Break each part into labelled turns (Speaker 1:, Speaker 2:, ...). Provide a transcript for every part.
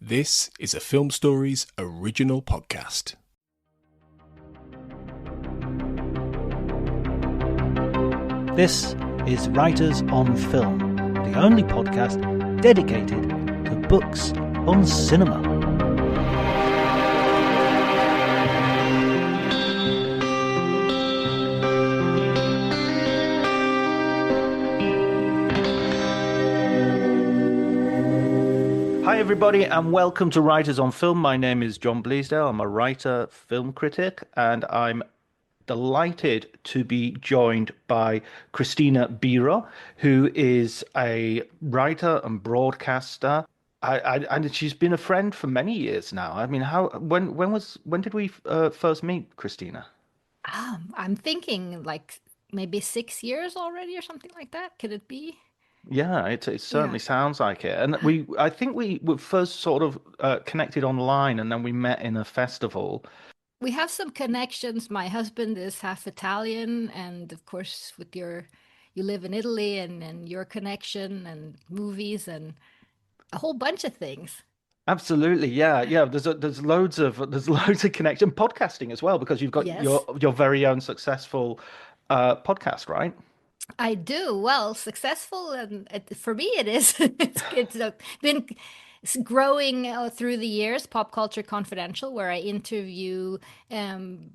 Speaker 1: This is a Film Stories original podcast.
Speaker 2: This is Writers on Film, the only podcast dedicated to books on cinema. Hi everybody and welcome to Writers on Film. My name is John Bleasdale. I'm a writer, film critic, and I'm delighted to be joined by Christina Birro, who is a writer and broadcaster. And she's been a friend for many years now. I mean, when did we first meet, Christina?
Speaker 3: I'm thinking like maybe 6 years already or something like that. Could it be?
Speaker 2: Yeah, it
Speaker 3: Yeah.
Speaker 2: certainly sounds like it. And I think we were first sort of connected online, and then we met in a festival.
Speaker 3: We have some connections. My husband is half Italian, and of course, you live in Italy and your connection and movies and a whole bunch of things.
Speaker 2: Absolutely, yeah, yeah. There's loads of connection, podcasting as well, because you've got
Speaker 3: Yes,
Speaker 2: your very own successful podcast, right?
Speaker 3: I do. Well, successful, and for me, it is. It's been growing through the years. Pop Culture Confidential, where I interview um,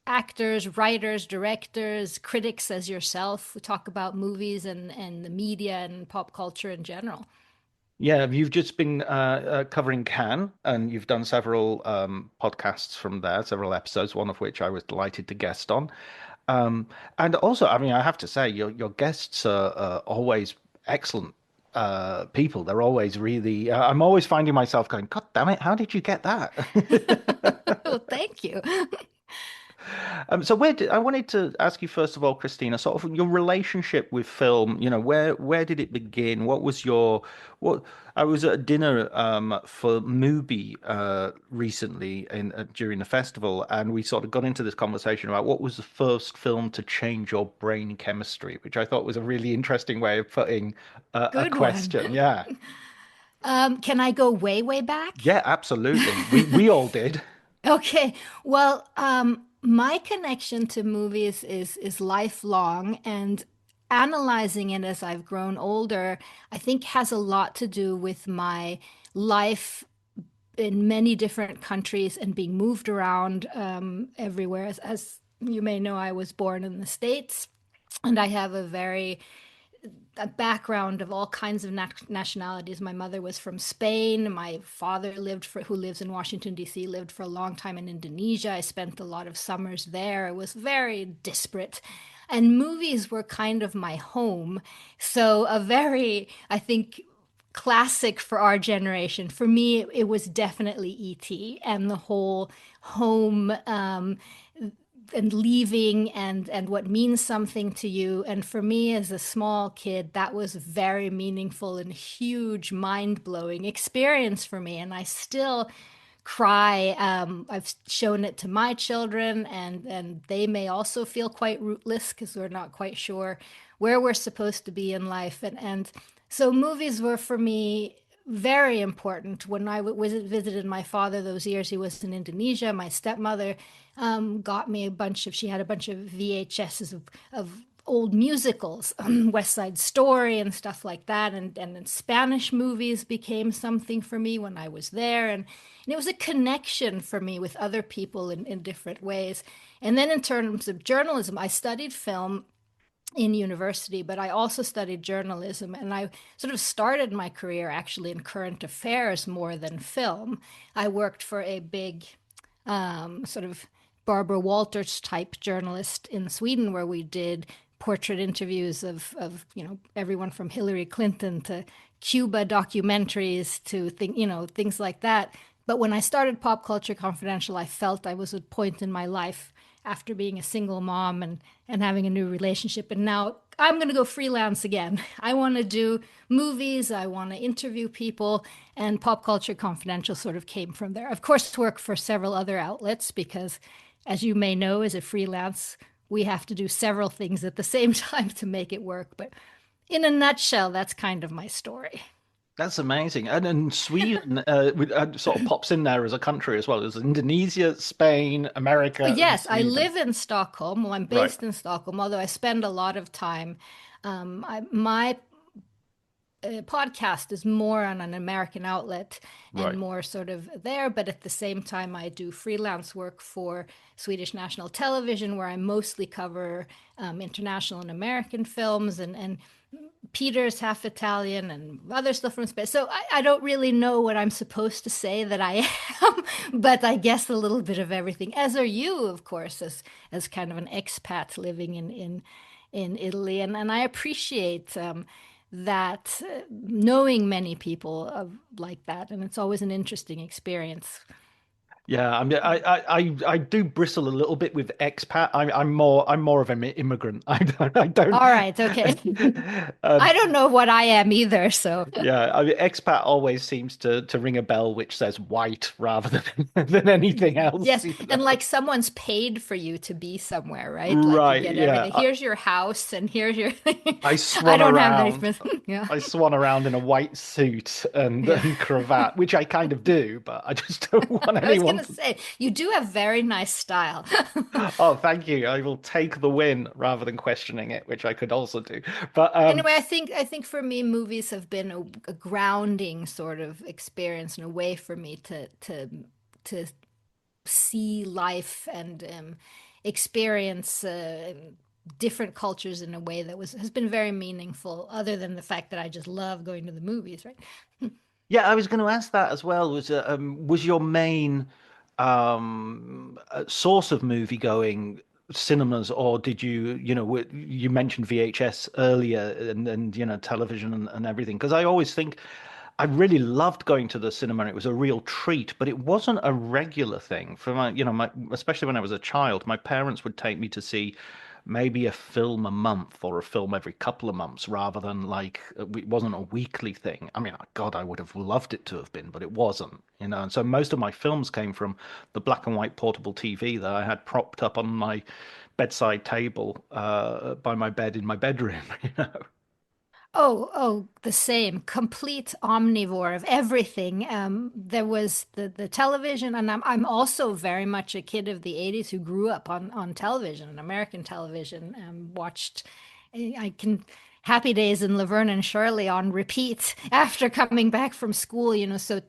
Speaker 3: actors, writers, directors, critics as yourself. We talk about movies and the media and pop culture in general.
Speaker 2: Yeah, you've just been covering Cannes, and you've done several podcasts from there, several episodes, one of which I was delighted to guest on. Um, and also, I mean, I have to say, your guests are always excellent people. They're always really. I'm always finding myself going, God damn it, how did you get that?
Speaker 3: Well, thank you.
Speaker 2: So I wanted to ask you first of all, Christina, sort of your relationship with film. You know, where did it begin? What was your what? I was at a dinner for Mubi recently during the festival, and we sort of got into this conversation about what was the first film to change your brain chemistry, which I thought was a really interesting way of putting a
Speaker 3: Good one.
Speaker 2: question. Yeah,
Speaker 3: Can I go way, way back?
Speaker 2: yeah, absolutely. We all did.
Speaker 3: Okay. Well, my connection to movies is lifelong, and analyzing it as I've grown older, I think has a lot to do with my life in many different countries and being moved around everywhere. As you may know, I was born in the States, and I have a background of all kinds of nationalities. My mother was from Spain. My father who lives in Washington, D.C., lived for a long time in Indonesia. I spent a lot of summers there. It was very disparate. And movies were kind of my home. So, I think, classic for our generation. For me, it was definitely E.T. and the whole home and leaving and what means something to you. And for me as a small kid, that was very meaningful and huge, mind-blowing experience for me. And I still cry. I've shown it to my children, and they may also feel quite rootless because we're not quite sure where we're supposed to be in life. And so movies were for me very important. When I visited my father those years he was in Indonesia, my stepmother got me she had a bunch of VHSs of old musicals, West Side Story and stuff like that. And then Spanish movies became something for me when I was there. And it was a connection for me with other people in different ways. And then in terms of journalism, I studied film in university, but I also studied journalism. And I sort of started my career actually in current affairs more than film. I worked for a big sort of Barbara Walters type journalist in Sweden, where we did portrait interviews of everyone from Hillary Clinton to Cuba documentaries to things like that. But when I started Pop Culture Confidential, I felt I was at a point in my life after being a single mom and having a new relationship. And now I'm going to go freelance again. I want to do movies. I want to interview people. And Pop Culture Confidential sort of came from there. Of course, work for several other outlets because, as you may know, as a freelance, we have to do several things at the same time to make it work. But in a nutshell, that's kind of my story.
Speaker 2: That's amazing. And Sweden sort of pops in there as a country as well. There's Indonesia, Spain,
Speaker 3: Oh,
Speaker 2: America, and
Speaker 3: yes, I
Speaker 2: Sweden.
Speaker 3: live in Stockholm. Well, I'm
Speaker 2: Right,
Speaker 3: based in Stockholm, although I spend a lot of time. My podcast is more on an American outlet and
Speaker 2: right,
Speaker 3: more sort of there, but at the same time, I do freelance work for Swedish national television, where I mostly cover international and American films, and Peter's half Italian and other stuff from Spain. So I don't really know what I'm supposed to say that I am, but I guess a little bit of everything. As are you, of course, as kind of an expat living in Italy, and I appreciate that knowing many people like that, and it's always an interesting experience.
Speaker 2: yeah, I mean, I do bristle a little bit with expat. I'm more of an immigrant. I don't.
Speaker 3: All right, okay. I
Speaker 2: um,
Speaker 3: don't know what I am either, so.
Speaker 2: yeah, I mean, expat always seems to ring a bell, which says white rather than than anything else.
Speaker 3: Yes,
Speaker 2: You
Speaker 3: and
Speaker 2: know?
Speaker 3: like someone's paid for you to be somewhere, right? Like you
Speaker 2: Right?
Speaker 3: get
Speaker 2: Yeah.
Speaker 3: everything. Here's your house, and here's your.
Speaker 2: I
Speaker 3: I
Speaker 2: swan
Speaker 3: don't have any.
Speaker 2: around.
Speaker 3: Yeah,
Speaker 2: I swan around in a white suit and,
Speaker 3: yeah.
Speaker 2: and cravat, which I kind of do, but I just don't want
Speaker 3: I was
Speaker 2: anyone
Speaker 3: gonna
Speaker 2: to.
Speaker 3: say you do have very nice style.
Speaker 2: Oh, thank you. I will take the win rather than questioning it, which I could also do. But
Speaker 3: Anyway, I think for me, movies have been a grounding sort of experience and a way for me to see life and experience different cultures in a way that was has been very meaningful. Other than the fact that I just love going to the movies, right?
Speaker 2: yeah, I was going to ask that as well. Was your main source of movie going cinemas, or did you mentioned VHS earlier and television and everything? Because I always think I really loved going to the cinema. It was a real treat, but it wasn't a regular thing for my especially when I was a child. My parents would take me to see maybe a film a month or a film every couple of months rather than like it wasn't a weekly thing. I mean, God, I would have loved it to have been, but it wasn't. And so most of my films came from the black and white portable TV that I had propped up on my bedside table by my bed in my bedroom. You know.
Speaker 3: Oh, the same. Complete omnivore of everything. There was the television, and I'm also very much a kid of the '80s who grew up on television, American television. Watched, I can Happy Days and Laverne and Shirley on repeat after coming back from school.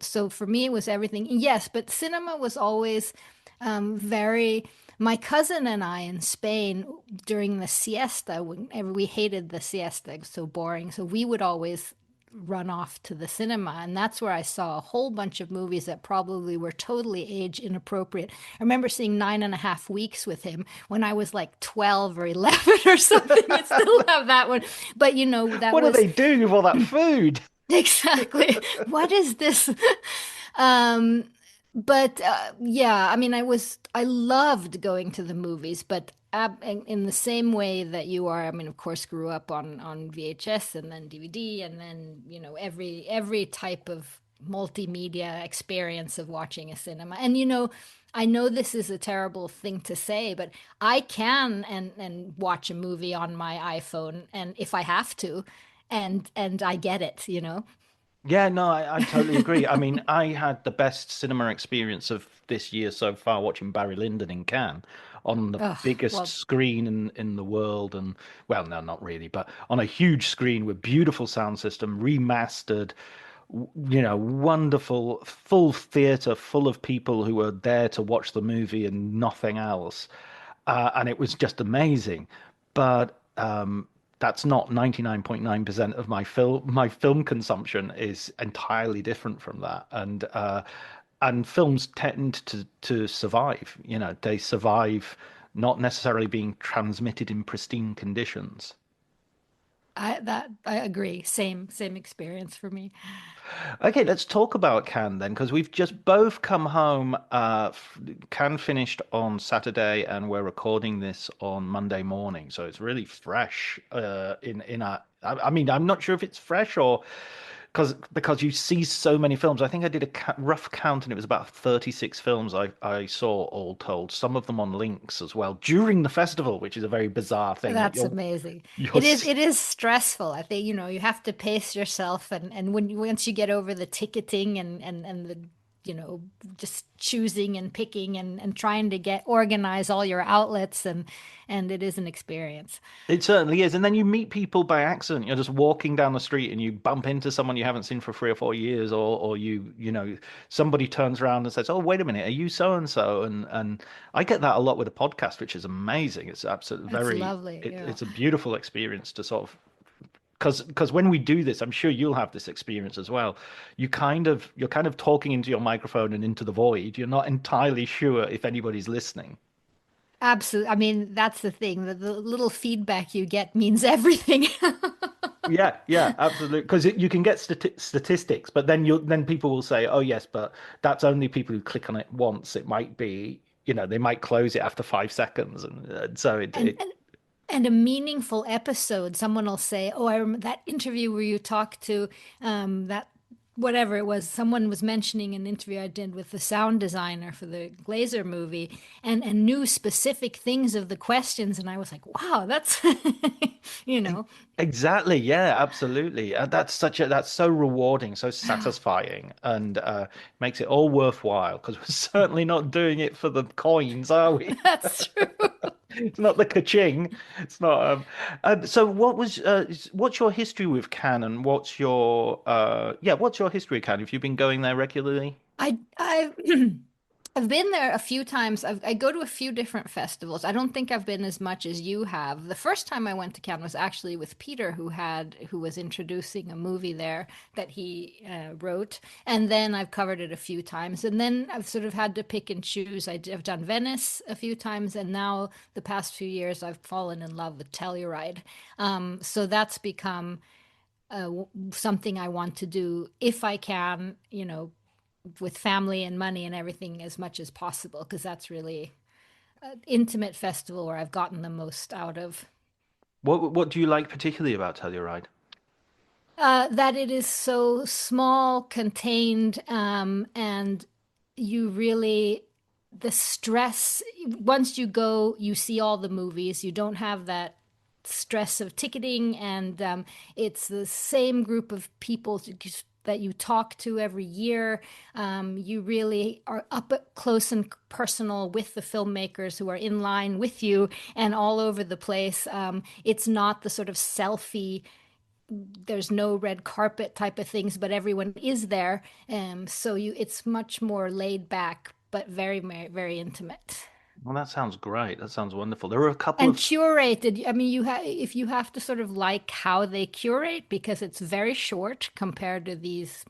Speaker 3: So for me it was everything. Yes, but cinema was always very. My cousin and I in Spain during the siesta, whenever we hated the siesta, it was so boring. So we would always run off to the cinema, and that's where I saw a whole bunch of movies that probably were totally age inappropriate. I remember seeing 9.5 Weeks with him when I was like 12 or 11 or something. I still have that one, but that
Speaker 2: What are
Speaker 3: was
Speaker 2: they doing with all that food?
Speaker 3: exactly what is this. um but yeah, I mean, I loved going to the movies, but in the same way that you are, I mean, of course, grew up on VHS and then DVD and then every type of multimedia experience of watching a cinema. And I know this is a terrible thing to say, but I can and watch a movie on my iPhone, and if I have to, and I get it.
Speaker 2: Yeah, no, I totally agree. I mean, I had the best cinema experience of this year so far watching Barry Lyndon in Cannes on the
Speaker 3: Oh,
Speaker 2: biggest
Speaker 3: well,
Speaker 2: screen in the world. And well, no, not really, but on a huge screen with beautiful sound system, remastered, wonderful, full theater full of people who were there to watch the movie and nothing else. And it was just amazing. But that's not 99.9% of my film consumption is entirely different from that. And films tend to survive. They survive not necessarily being transmitted in pristine conditions.
Speaker 3: I agree. Same experience for me.
Speaker 2: Okay, let's talk about Cannes then, because we've just both come home. Cannes finished on Saturday, and we're recording this on Monday morning, so it's really fresh. In our, I mean, I'm not sure if it's fresh or because you see so many films. I think I did a rough count, and it was about 36 films I saw all told. Some of them on links as well during the festival, which is a very bizarre thing that
Speaker 3: That's amazing.
Speaker 2: you're
Speaker 3: It is, it is stressful. I think, you have to pace yourself, and once you get over the ticketing and the, just choosing and picking and trying to get organize all your outlets, and it is an experience.
Speaker 2: It certainly is. And then you meet people by accident. You're just walking down the street and you bump into someone you haven't seen for 3 or 4 years, or somebody turns around and says, "Oh, wait a minute, are you so and so?" And I get that a lot with a podcast, which is amazing. It's absolutely
Speaker 3: It's lovely.
Speaker 2: it's a beautiful experience to sort of because when we do this, I'm sure you'll have this experience as well. You're kind of talking into your microphone and into the void. You're not entirely sure if anybody's listening.
Speaker 3: Absolutely. I mean, that's the thing. The little feedback you get means everything.
Speaker 2: Yeah, absolutely. Because you can get statistics, but then people will say, "Oh yes, but that's only people who click on it once. It might be, they might close it after 5 seconds," and so
Speaker 3: And, and a meaningful episode, someone will say, "Oh, I remember that interview where you talked to that whatever it was." Someone was mentioning an interview I did with the sound designer for the Glazer movie, and knew specific things of the questions, and I was like, "Wow, that's you know."
Speaker 2: Exactly. Yeah, absolutely. That's so rewarding, so satisfying, and makes it all worthwhile because we're certainly not doing it for the coins, are we?
Speaker 3: That's true.
Speaker 2: It's not the ka-ching. It's not. So, what's your history with Cannes, and what's your history with Cannes? Have you been going there regularly?
Speaker 3: I I've been there a few times. I go to a few different festivals. I don't think I've been as much as you have. The first time I went to Cannes was actually with Peter, who was introducing a movie there that he wrote, and then I've covered it a few times. And then I've sort of had to pick and choose. I've done Venice a few times, and now the past few years I've fallen in love with Telluride. So that's become something I want to do if I can, with family and money and everything as much as possible, because that's really an intimate festival where I've gotten the most out of.
Speaker 2: What do you like particularly about Telluride?
Speaker 3: That it is so small, contained, and you really, the stress, once you go, you see all the movies, you don't have that stress of ticketing, and it's the same group of people that you talk to every year. You really are up close and personal with the filmmakers who are in line with you and all over the place. It's not the sort of selfie, there's no red carpet type of things, but everyone is there. So it's much more laid back, but very, very, very intimate.
Speaker 2: Well, that sounds great. That sounds wonderful. There are a couple
Speaker 3: And
Speaker 2: of
Speaker 3: curated. I mean, if you have to sort of like how they curate, because it's very short compared to these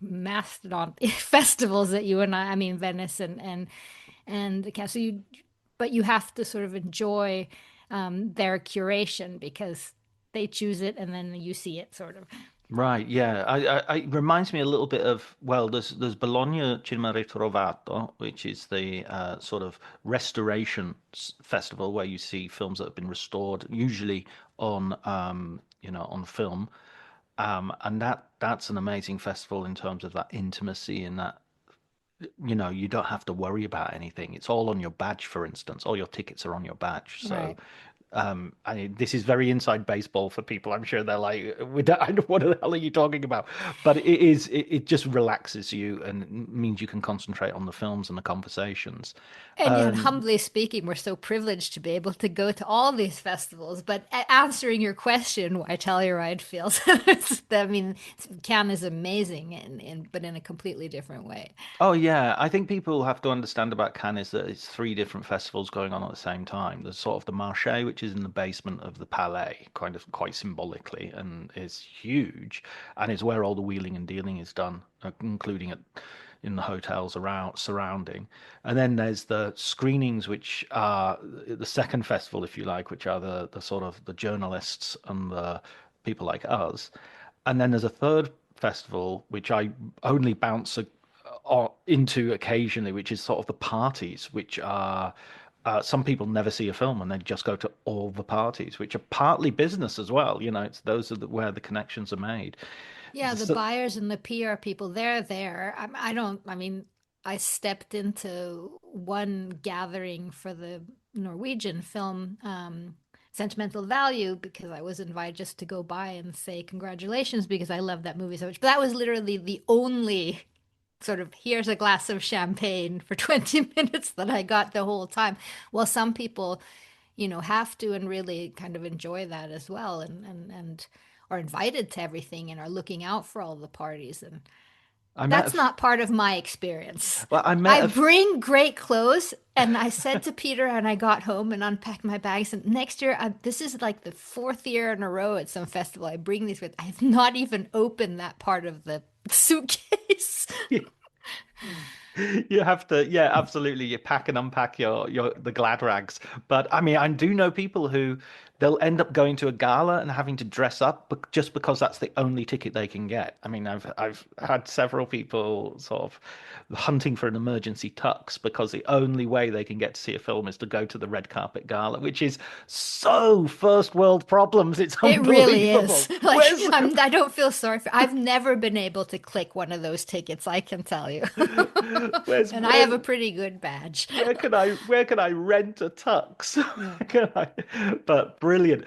Speaker 3: mastodon festivals that you and I mean, Venice and so but you have to sort of enjoy their curation because they choose it and then you see it sort of.
Speaker 2: right. Yeah, it reminds me a little bit of well, there's Bologna Cinema Ritrovato, which is the sort of restoration festival where you see films that have been restored, usually on on film. And that's an amazing festival in terms of that intimacy and that you don't have to worry about anything. It's all on your badge, for instance. All your tickets are on your badge. So
Speaker 3: Right.
Speaker 2: this is very inside baseball for people. I'm sure they're like, what the hell are you talking about? But it just relaxes you and means you can concentrate on the films and the conversations.
Speaker 3: And yet,
Speaker 2: Um,
Speaker 3: humbly speaking, we're so privileged to be able to go to all these festivals. But answering your question, why Telluride feels, I mean, Cannes is amazing, but in a completely different way.
Speaker 2: Oh yeah, I think people have to understand about Cannes is that it's three different festivals going on at the same time. There's sort of the Marché, which is in the basement of the Palais, kind of quite symbolically, and is huge, and is where all the wheeling and dealing is done, including in the hotels around surrounding. And then there's the screenings, which are the second festival, if you like, which are the sort of the journalists and the people like us. And then there's a third festival, which I only bounce into occasionally, which is sort of the parties, which are some people never see a film and they just go to all the parties, which are partly business as well. It's those are where the connections are made.
Speaker 3: Yeah, the
Speaker 2: So,
Speaker 3: buyers and the PR people, they're there. I don't, I mean, I stepped into one gathering for the Norwegian film Sentimental Value because I was invited just to go by and say congratulations because I love that movie so much. But that was literally the only sort of here's a glass of champagne for 20 minutes that I got the whole time. Well, some people, have to and really kind of enjoy that as well and are invited to everything and are looking out for all the parties. And
Speaker 2: I met a
Speaker 3: that's
Speaker 2: f-
Speaker 3: not part of my experience.
Speaker 2: well, I met
Speaker 3: I
Speaker 2: a f-
Speaker 3: bring great clothes, and I said to Peter, and I got home and unpacked my bags. And next year, this is like the fourth year in a row at some festival. I bring these with. I have not even opened that part of the suitcase.
Speaker 2: You have to, yeah, absolutely. You pack and unpack your the glad rags. But I mean, I do know people who they'll end up going to a gala and having to dress up just because that's the only ticket they can get. I mean, I've had several people sort of hunting for an emergency tux because the only way they can get to see a film is to go to the red carpet gala, which is so first world problems. It's
Speaker 3: It really is.
Speaker 2: unbelievable.
Speaker 3: Like
Speaker 2: Where's
Speaker 3: I don't feel sorry for. I've never been able to click one of those tickets. I can tell you,
Speaker 2: where's
Speaker 3: and I have
Speaker 2: where
Speaker 3: a pretty good badge.
Speaker 2: where can I rent a tux?
Speaker 3: Yeah.
Speaker 2: Can I? But brilliant.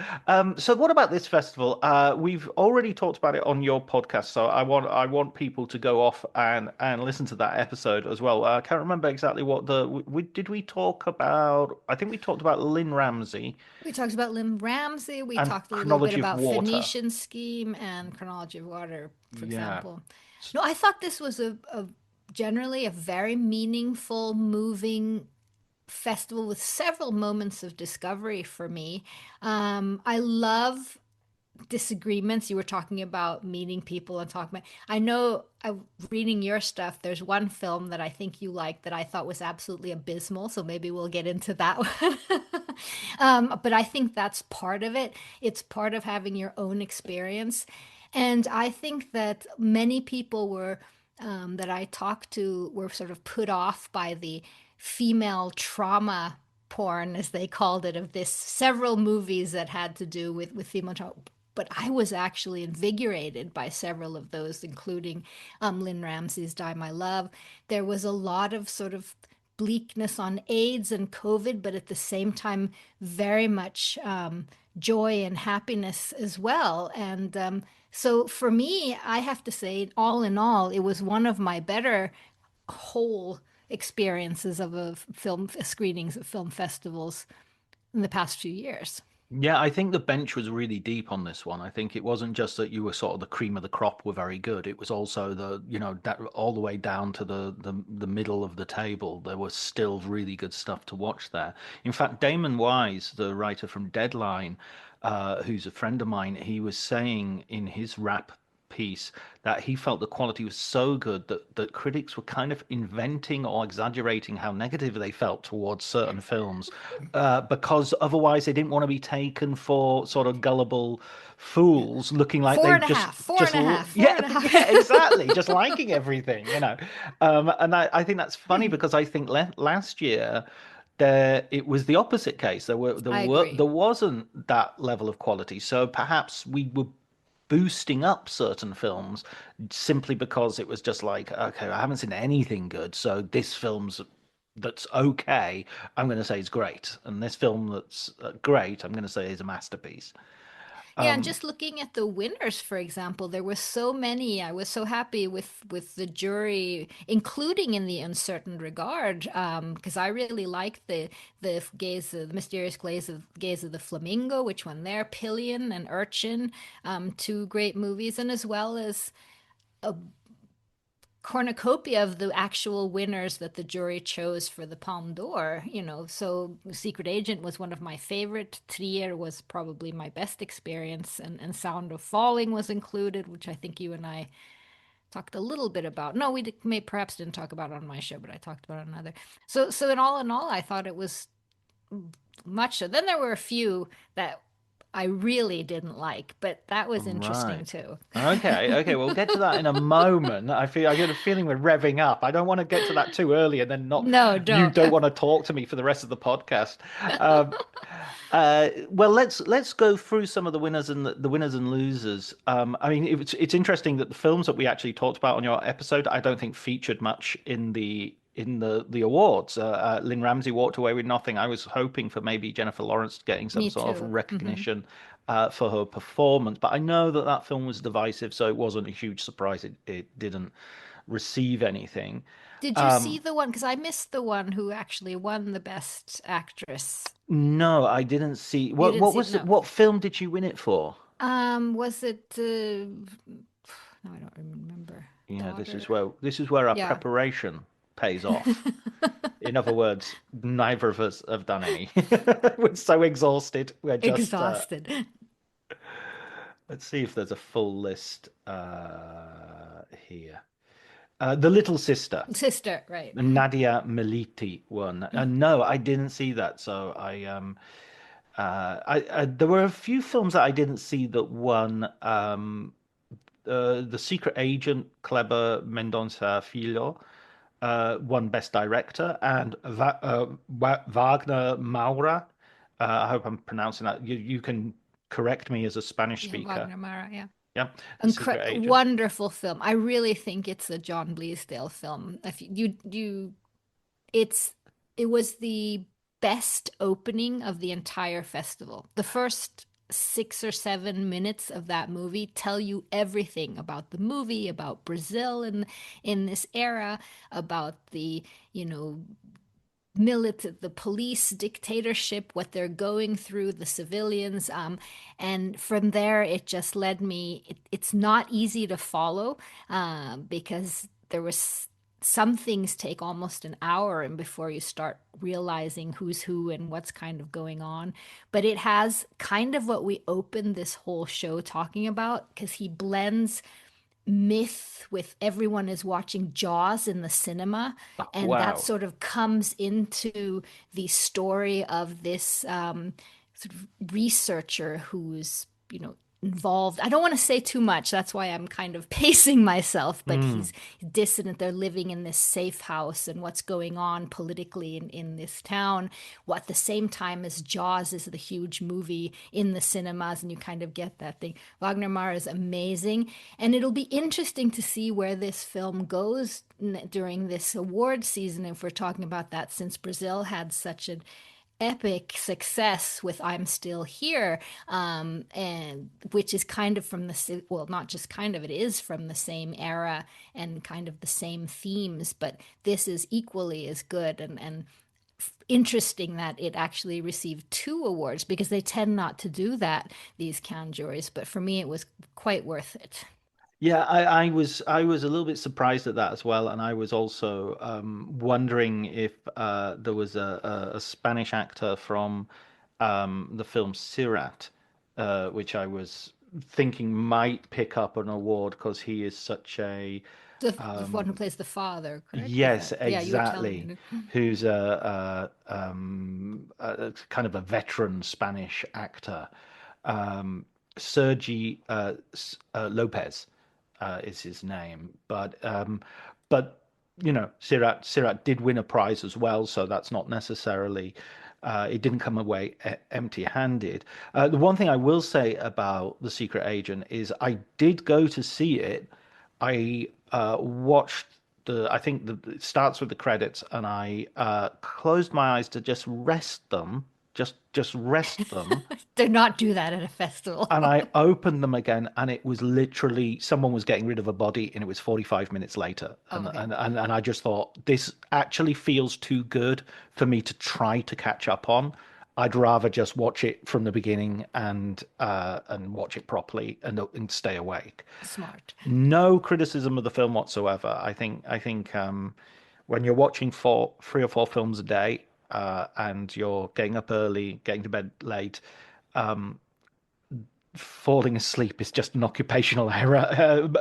Speaker 2: So what about this festival? We've already talked about it on your podcast, so I want people to go off and listen to that episode as well. I can't remember exactly what did we talk about? I think we talked about Lynn Ramsey
Speaker 3: We talked about Lim Ramsey. We
Speaker 2: and
Speaker 3: talked a little bit
Speaker 2: chronology of
Speaker 3: about
Speaker 2: water.
Speaker 3: Phoenician Scheme and Chronology of Water, for
Speaker 2: Yeah.
Speaker 3: example. No, I thought this was a generally a very meaningful, moving festival with several moments of discovery for me. I love disagreements. You were talking about meeting people and talking about. I know, reading your stuff, there's one film that I think you liked that I thought was absolutely abysmal. So maybe we'll get into that one. But I think that's part of it. It's part of having your own experience. And I think that many people that I talked to were sort of put off by the female trauma porn, as they called it, of this several movies that had to do with female trauma. But I was actually invigorated by several of those, including Lynn Ramsey's Die My Love. There was a lot of sort of bleakness on AIDS and COVID, but at the same time, very much joy and happiness as well. And so for me, I have to say, all in all, it was one of my better whole experiences of a film screenings at film festivals in the past few years.
Speaker 2: Yeah, I think the bench was really deep on this one. I think it wasn't just that you were sort of the cream of the crop were very good. It was also that all the way down to the middle of the table. There was still really good stuff to watch there. In fact, Damon Wise, the writer from Deadline, who's a friend of mine, he was saying in his rap piece that he felt the quality was so good that critics were kind of inventing or exaggerating how negative they felt towards certain films, because otherwise they didn't want to be taken for sort of gullible
Speaker 3: Yeah.
Speaker 2: fools looking like
Speaker 3: Four
Speaker 2: they
Speaker 3: and a half, four
Speaker 2: just
Speaker 3: and a half, four
Speaker 2: yeah,
Speaker 3: and a
Speaker 2: yeah,
Speaker 3: half.
Speaker 2: exactly, just liking everything. And I think that's funny because I think last year it was the opposite case.
Speaker 3: I agree.
Speaker 2: There wasn't that level of quality, so perhaps we were boosting up certain films simply because it was just like, okay, I haven't seen anything good, so this film's that's okay, I'm going to say is great, and this film that's great, I'm going to say is a masterpiece.
Speaker 3: Yeah, and
Speaker 2: Um,
Speaker 3: just looking at the winners, for example, there were so many. I was so happy with the jury, including in the uncertain regard, because I really liked the mysterious gaze of the flamingo, which won there, Pillion and Urchin, two great movies, and as well as a cornucopia of the actual winners that the jury chose for the Palme d'Or, So Secret Agent was one of my favorite. Trier was probably my best experience, and Sound of Falling was included, which I think you and I talked a little bit about. No, we may perhaps didn't talk about it on my show, but I talked about it on another. So in all, I thought it was much so. Then there were a few that I really didn't like, but that was interesting
Speaker 2: Right.
Speaker 3: too.
Speaker 2: Okay. We'll get to that in a moment. I get a feeling we're revving up. I don't want to get to that too early, and then not
Speaker 3: No,
Speaker 2: you
Speaker 3: don't.
Speaker 2: don't want to talk to me for the rest of the podcast. Um, well, let's go through some of the winners and the winners and losers. I mean, it's interesting that the films that we actually talked about on your episode, I don't think featured much in the awards. Lynn Ramsey walked away with nothing. I was hoping for maybe Jennifer Lawrence getting some
Speaker 3: Me
Speaker 2: sort of
Speaker 3: too.
Speaker 2: recognition for her performance, but I know that that film was divisive, so it wasn't a huge surprise. It didn't receive anything.
Speaker 3: Did you see the one? Because I missed the one who actually won the best actress.
Speaker 2: No, I didn't see.
Speaker 3: You
Speaker 2: What
Speaker 3: didn't
Speaker 2: what
Speaker 3: see it?
Speaker 2: was it?
Speaker 3: No.
Speaker 2: What film did she win it for?
Speaker 3: Was it? No, I don't remember.
Speaker 2: Yeah,
Speaker 3: Daughter.
Speaker 2: this is where our
Speaker 3: Yeah.
Speaker 2: preparation pays off. In other words, neither of us have done any. We're so exhausted. We're just
Speaker 3: Exhausted.
Speaker 2: let's see if there's a full list here. The Little Sister,
Speaker 3: Sister, right.
Speaker 2: Nadia Meliti won. No, I didn't see that. So there were a few films that I didn't see that won. The Secret Agent, Kleber Mendonça Filho, won Best Director, and Wagner Maura. I hope I'm pronouncing that. You can correct me as a Spanish
Speaker 3: Yeah,
Speaker 2: speaker.
Speaker 3: Wagner Mara, yeah.
Speaker 2: Yeah, The Secret Agent.
Speaker 3: Wonderful film. I really think it's a John Bleasdale film. If it's it was the best opening of the entire festival. The first 6 or 7 minutes of that movie tell you everything about the movie, about Brazil in this era, about the, you know, the police dictatorship, what they're going through, the civilians. And from there, it just led me, it's not easy to follow because there was some things take almost an hour and before you start realizing who's who and what's kind of going on. But it has kind of what we opened this whole show talking about because he blends myth with everyone is watching Jaws in the cinema, and that
Speaker 2: Wow.
Speaker 3: sort of comes into the story of this sort of researcher who's, involved. I don't want to say too much. That's why I'm kind of pacing myself, but
Speaker 2: Hmm.
Speaker 3: he's dissident. They're living in this safe house and what's going on politically in this town. Well, at the same time as Jaws is the huge movie in the cinemas, and you kind of get that thing. Wagner Mara is amazing. And it'll be interesting to see where this film goes during this award season, if we're talking about that, since Brazil had such an epic success with I'm Still Here, and which is kind of from well, not just kind of, it is from the same era and kind of the same themes, but this is equally as good and interesting that it actually received 2 awards because they tend not to do that, these Cannes juries, but for me it was quite worth it.
Speaker 2: Yeah, I was a little bit surprised at that as well, and I was also wondering if there was a Spanish actor from the film Sirat, which I was thinking might pick up an award because he is such a
Speaker 3: The one who plays the father, correct? Is
Speaker 2: yes,
Speaker 3: that, yeah, you were telling
Speaker 2: exactly,
Speaker 3: me.
Speaker 2: who's a kind of a veteran Spanish actor, um, Sergi Lopez is his name, but Sirat did win a prize as well, so that's not necessarily. It didn't come away empty-handed. The one thing I will say about The Secret Agent is I did go to see it. I watched I think it starts with the credits, and I closed my eyes to just rest them, just rest them,
Speaker 3: Do not do that at a festival.
Speaker 2: and I opened them again, and it was literally someone was getting rid of a body, and it was 45 minutes later.
Speaker 3: Oh,
Speaker 2: And
Speaker 3: okay.
Speaker 2: and I just thought this actually feels too good for me to try to catch up on. I'd rather just watch it from the beginning and watch it properly and stay awake.
Speaker 3: Smart.
Speaker 2: No criticism of the film whatsoever. I think when you're watching 3 or 4 films a day and you're getting up early, getting to bed late, falling asleep is just an occupational error,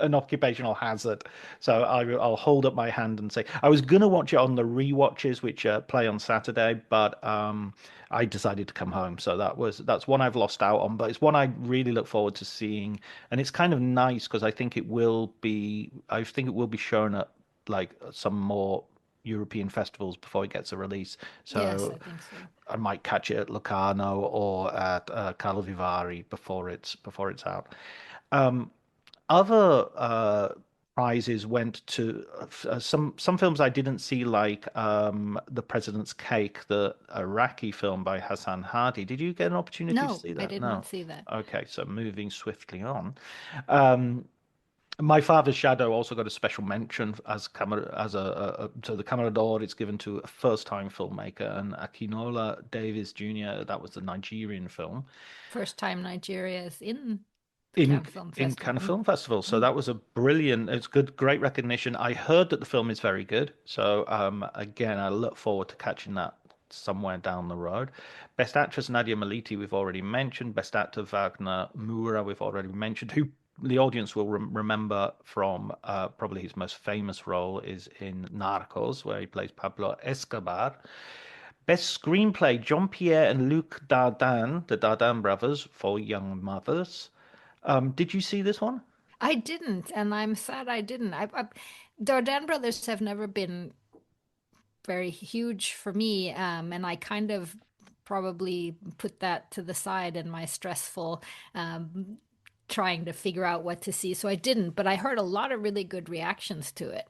Speaker 2: an occupational hazard. So I'll hold up my hand and say I was gonna watch it on the rewatches, which play on Saturday, but I decided to come home. So that's one I've lost out on, but it's one I really look forward to seeing, and it's kind of nice because I think it will be shown at like some more European festivals before it gets a release.
Speaker 3: Yes,
Speaker 2: So
Speaker 3: I think so.
Speaker 2: I might catch it at Locarno or at Carlo Vivari before it's out. Um, Other prizes went to some films I didn't see, like The President's Cake, the Iraqi film by Hassan Hadi. Did you get an opportunity to
Speaker 3: No,
Speaker 2: see
Speaker 3: I
Speaker 2: that?
Speaker 3: did
Speaker 2: No.
Speaker 3: not see that.
Speaker 2: Okay, so moving swiftly on. Um, My Father's Shadow also got a special mention as to the Camera d'Or. It's given to a first-time filmmaker, and Akinola Davis Jr. That was the Nigerian film
Speaker 3: First time Nigeria is in the
Speaker 2: in
Speaker 3: Cannes Film
Speaker 2: in
Speaker 3: Festival.
Speaker 2: Cannes Film Festival. So
Speaker 3: Mm.
Speaker 2: that was a brilliant. It's good, great recognition. I heard that the film is very good. So again, I look forward to catching that somewhere down the road. Best Actress Nadia Maliti we've already mentioned. Best Actor Wagner Moura we've already mentioned. Who the audience will remember from probably his most famous role is in Narcos, where he plays Pablo Escobar. Best Screenplay, Jean-Pierre and Luc Dardin, the Dardin brothers, for Young Mothers. Did you see this one?
Speaker 3: I didn't, and I'm sad I didn't. Darden Brothers have never been very huge for me, and I kind of probably put that to the side in my stressful um, trying to figure out what to see. So I didn't, but I heard a lot of really good reactions to it.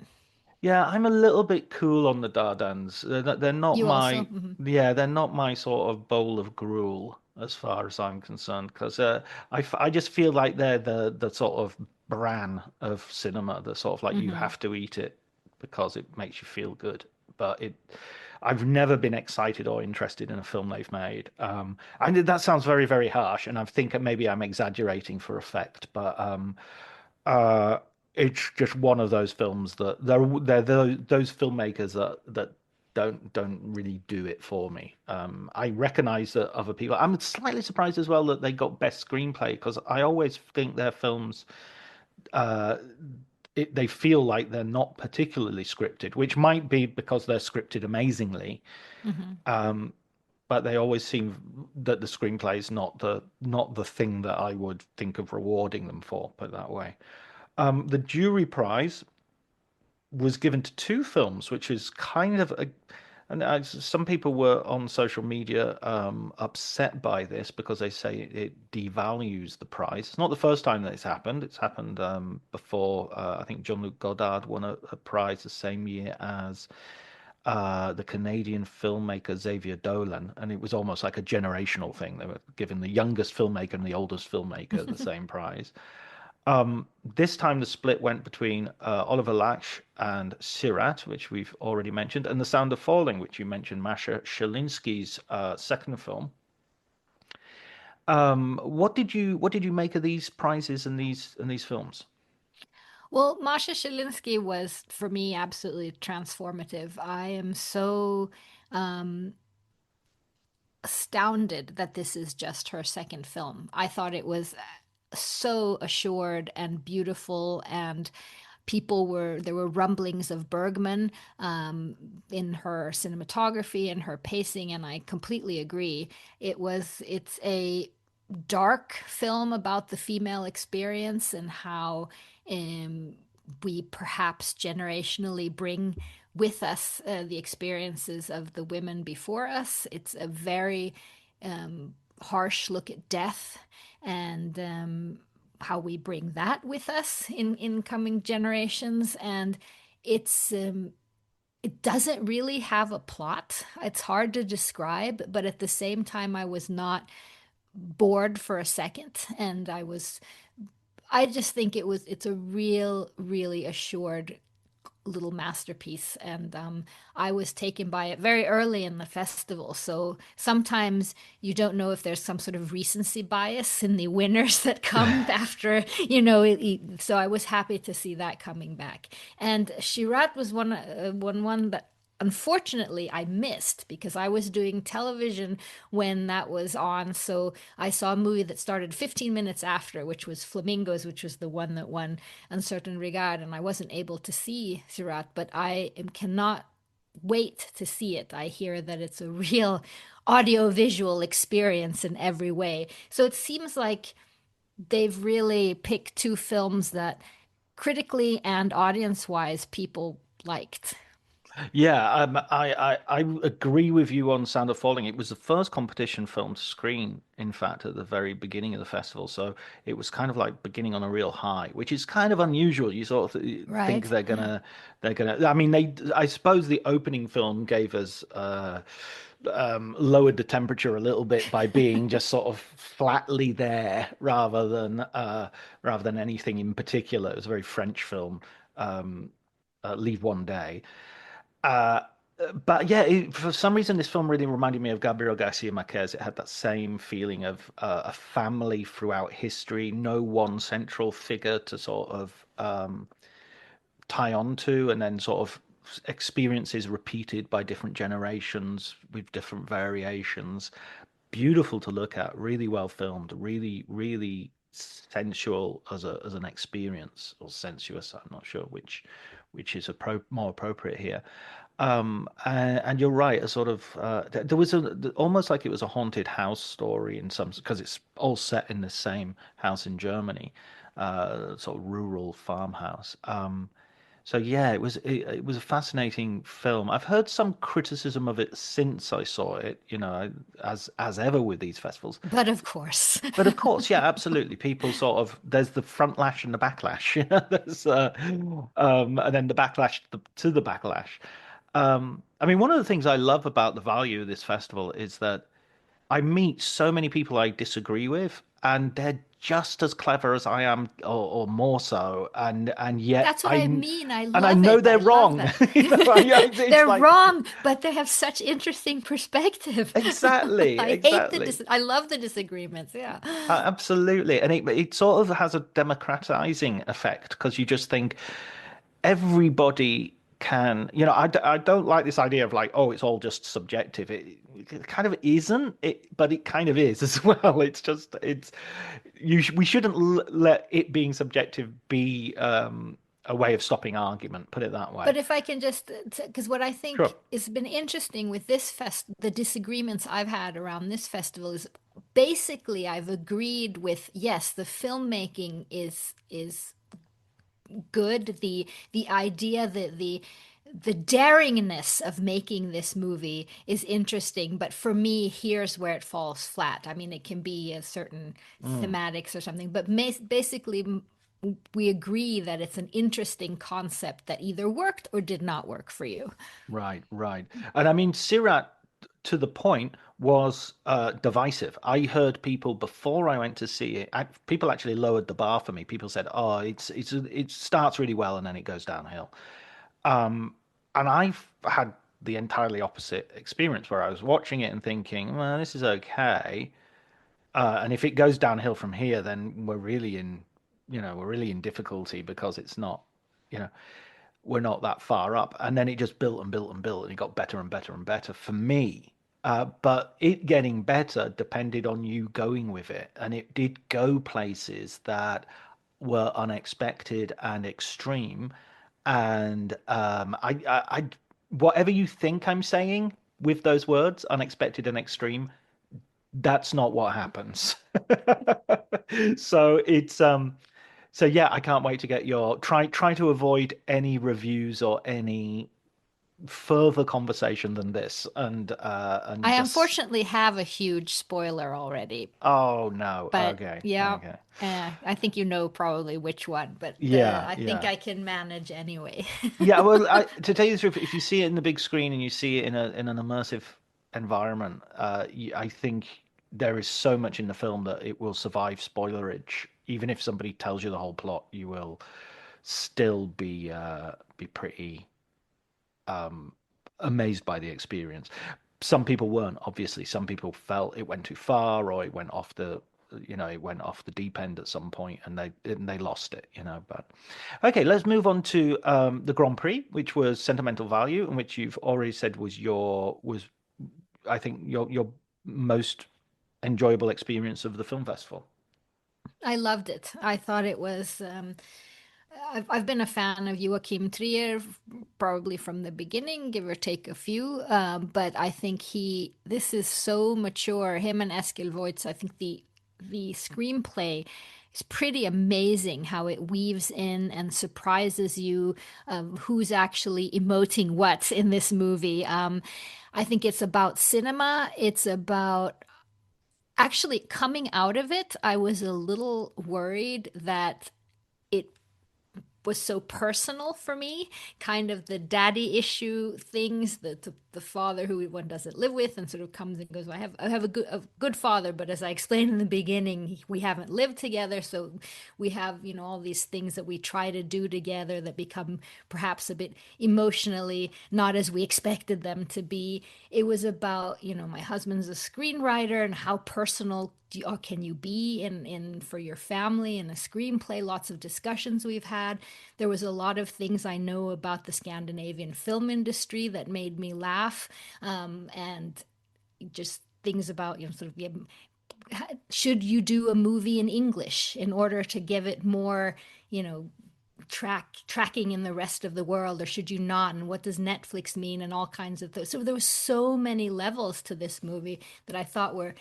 Speaker 2: Yeah, I'm a little bit cool on the Dardans. They're not
Speaker 3: You also?
Speaker 2: my,
Speaker 3: Mhm.
Speaker 2: yeah, they're not my sort of bowl of gruel as far as I'm concerned. Because I just feel like they're the sort of bran of cinema. The sort of like you
Speaker 3: Mhm.
Speaker 2: have to eat it because it makes you feel good. But I've never been excited or interested in a film they've made. That sounds very, very harsh, and I think maybe I'm exaggerating for effect. But uh, it's just one of those films that they're those filmmakers that don't really do it for me. I recognize that other people. I'm slightly surprised as well that they got best screenplay because I always think their films uh, they feel like they're not particularly scripted, which might be because they're scripted amazingly,
Speaker 3: Mhm.
Speaker 2: but they always seem that the screenplay is not the thing that I would think of rewarding them for, put it that way. The jury prize was given to two films, which is kind of a. And some people were on social media upset by this because they say it devalues the prize. It's not the first time that it's happened. It's happened before. I think Jean-Luc Godard won a prize the same year as the Canadian filmmaker Xavier Dolan, and it was almost like a generational thing. They were giving the youngest filmmaker and the oldest filmmaker the same prize. This time the split went between Oliver Lach and Sirat, which we've already mentioned, and The Sound of Falling, which you mentioned, Masha Shalinsky's second film. What did you make of these prizes and these films?
Speaker 3: Well, Masha Shalinsky was for me absolutely transformative. I am so um, astounded that this is just her second film. I thought it was so assured and beautiful, and there were rumblings of Bergman in her cinematography and her pacing, and I completely agree. It's a dark film about the female experience and how um, we perhaps generationally bring with us the experiences of the women before us. It's a very harsh look at death and how we bring that with us in coming generations. And it's it doesn't really have a plot. It's hard to describe, but at the same time, I was not bored for a second, and I just think it's a really assured little masterpiece, and I was taken by it very early in the festival. So sometimes you don't know if there's some sort of recency bias in the winners that come after, so I was happy to see that coming back. And Shirat was one that unfortunately I missed because I was doing television when that was on. So I saw a movie that started 15 minutes after, which was Flamingos, which was the one that won Un Certain Regard, and I wasn't able to see Surat, but cannot wait to see it. I hear that it's a real audio-visual experience in every way. So it seems like they've really picked two films that critically and audience-wise people liked.
Speaker 2: Yeah, I agree with you on Sound of Falling. It was the first competition film to screen, in fact, at the very beginning of the festival. So it was kind of like beginning on a real high, which is kind of unusual. You sort of think
Speaker 3: Right.
Speaker 2: they're gonna. I mean, I suppose the opening film gave us lowered the temperature a little bit by being just sort of flatly there rather than anything in particular. It was a very French film. Leave One Day. Uh, but yeah, for some reason, this film really reminded me of Gabriel Garcia Marquez. It had that same feeling of a family throughout history, no one central figure to sort of tie on to, and then sort of experiences repeated by different generations with different variations. Beautiful to look at, really well filmed, really, really sensual as an experience, or sensuous. I'm not sure which is more appropriate here. And you're right, a sort of there was almost like it was a haunted house story in some, because it's all set in the same house in Germany, sort of rural farmhouse. So yeah, it was a fascinating film. I've heard some criticism of it since I saw it, as ever with these festivals.
Speaker 3: But of course.
Speaker 2: But of course, yeah, absolutely. People sort of, there's the front lash and the backlash. There's and then the backlash to the backlash. I mean, one of the things I love about the value of this festival is that I meet so many people I disagree with, and they're just as clever as I am, or more so, and yet
Speaker 3: That's what I mean. I
Speaker 2: I
Speaker 3: love
Speaker 2: know
Speaker 3: it. I
Speaker 2: they're
Speaker 3: love
Speaker 2: wrong.
Speaker 3: that.
Speaker 2: It's
Speaker 3: They're
Speaker 2: like
Speaker 3: wrong, but they have such interesting perspective.
Speaker 2: exactly, exactly.
Speaker 3: I love the disagreements. Yeah.
Speaker 2: Absolutely, and it sort of has a democratizing effect because you just think everybody can, I don't like this idea of like, oh, it's all just subjective. It kind of isn't, but it kind of is as well. It's just, we shouldn't let it being subjective be a way of stopping argument, put it that way.
Speaker 3: But if I can just, because what I
Speaker 2: Sure.
Speaker 3: think has been interesting with the disagreements I've had around this festival is basically I've agreed with, yes, the filmmaking is good. The idea that the daringness of making this movie is interesting, but for me, here's where it falls flat. I mean, it can be a certain
Speaker 2: Mm.
Speaker 3: thematics or something, but basically, we agree that it's an interesting concept that either worked or did not work for you.
Speaker 2: Right, right. And I mean, Sirat, to the point, was divisive. I heard people before I went to see it. People actually lowered the bar for me. People said, "Oh, it starts really well and then it goes downhill." And I've had the entirely opposite experience where I was watching it and thinking, "Well, this is okay." And if it goes downhill from here, then we're really in difficulty because it's not, you know, we're not that far up. And then it just built and built and built, and it got better and better and better for me. But it getting better depended on you going with it. And it did go places that were unexpected and extreme. And whatever you think I'm saying with those words, unexpected and extreme, that's not what happens. So so yeah, I can't wait to get your try to avoid any reviews or any further conversation than this, and
Speaker 3: I
Speaker 2: just
Speaker 3: unfortunately have a huge spoiler already,
Speaker 2: oh no,
Speaker 3: but
Speaker 2: okay,
Speaker 3: yeah,
Speaker 2: okay,
Speaker 3: I think you know probably which one, but
Speaker 2: yeah,
Speaker 3: I think
Speaker 2: yeah,
Speaker 3: I can manage anyway.
Speaker 2: yeah. Well, to tell you the truth, if you see it in the big screen and you see it in an immersive environment, I think there is so much in the film that it will survive spoilerage. Even if somebody tells you the whole plot, you will still be pretty amazed by the experience. Some people weren't, obviously. Some people felt it went too far or it went off it went off the deep end at some point, and they lost it. But okay, let's move on to the Grand Prix, which was Sentimental Value, and which you've already said was I think your most enjoyable experience of the film festival.
Speaker 3: I loved it. I thought it was. I've been a fan of Joachim Trier probably from the beginning, give or take a few. But I think this is so mature. Him and Eskil Voigt. I think the screenplay is pretty amazing how it weaves in and surprises you who's actually emoting what in this movie. I think it's about cinema. It's about actually coming out of it. I was a little worried that it was so personal for me, kind of the daddy issue things, the father who one doesn't live with and sort of comes and goes. I have a good father, but as I explained in the beginning, we haven't lived together, so we have all these things that we try to do together that become perhaps a bit emotionally not as we expected them to be. It was about my husband's a screenwriter and how personal can you be in for your family in a screenplay. Lots of discussions we've had. There was a lot of things I know about the Scandinavian film industry that made me laugh, and just things about sort of should you do a movie in English in order to give it more tracking in the rest of the world, or should you not, and what does Netflix mean, and all kinds of things. So there was so many levels to this movie that I thought were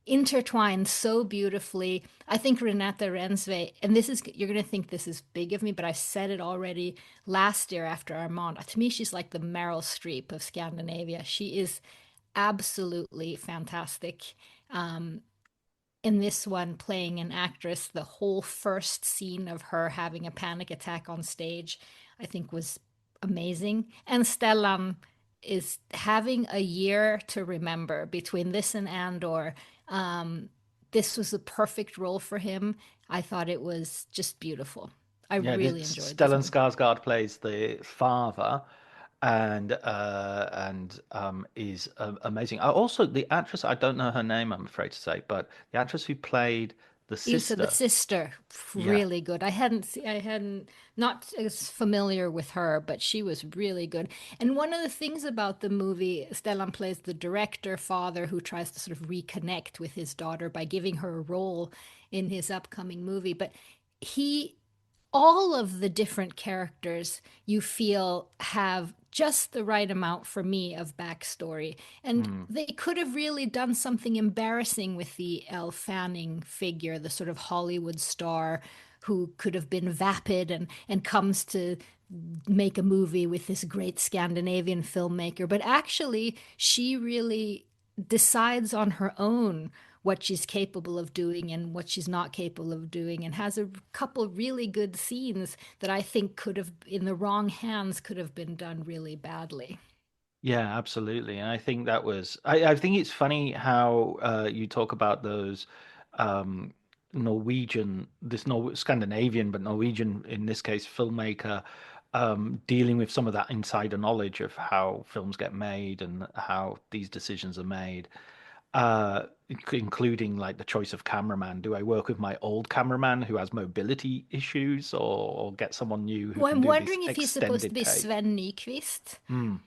Speaker 3: intertwined so beautifully. I think Renate Rensve, and you're going to think this is big of me, but I said it already last year after Armand. To me, she's like the Meryl Streep of Scandinavia. She is absolutely fantastic. In this one, playing an actress, the whole first scene of her having a panic attack on stage, I think was amazing. And Stellan is having a year to remember between this and Andor. Um, this was a perfect role for him. I thought it was just beautiful. I
Speaker 2: Yeah,
Speaker 3: really enjoyed this
Speaker 2: Stellan
Speaker 3: movie.
Speaker 2: Skarsgård plays the father, and is amazing. Also, the actress, I don't know her name, I'm afraid to say, but the actress who played the
Speaker 3: Ilsa, the
Speaker 2: sister,
Speaker 3: sister,
Speaker 2: yeah,
Speaker 3: really good. I hadn't not as familiar with her, but she was really good. And one of the things about the movie, Stellan plays the director father who tries to sort of reconnect with his daughter by giving her a role in his upcoming movie. But he all of the different characters you feel have just the right amount for me of backstory. And
Speaker 2: mm,
Speaker 3: they could have really done something embarrassing with the Elle Fanning figure, the sort of Hollywood star who could have been vapid and comes to make a movie with this great Scandinavian filmmaker. But actually, she really decides on her own what she's capable of doing and what she's not capable of doing, and has a couple really good scenes that I think could have, in the wrong hands, could have been done really badly.
Speaker 2: yeah, absolutely. And I think I think it's funny how you talk about those um, this Scandinavian, but Norwegian in this case, filmmaker dealing with some of that insider knowledge of how films get made and how these decisions are made. Including like the choice of cameraman. Do I work with my old cameraman who has mobility issues, or get someone new who
Speaker 3: Well,
Speaker 2: can
Speaker 3: I'm
Speaker 2: do these
Speaker 3: wondering if he's supposed to
Speaker 2: extended
Speaker 3: be
Speaker 2: takes?
Speaker 3: Sven Nykvist,
Speaker 2: Mm,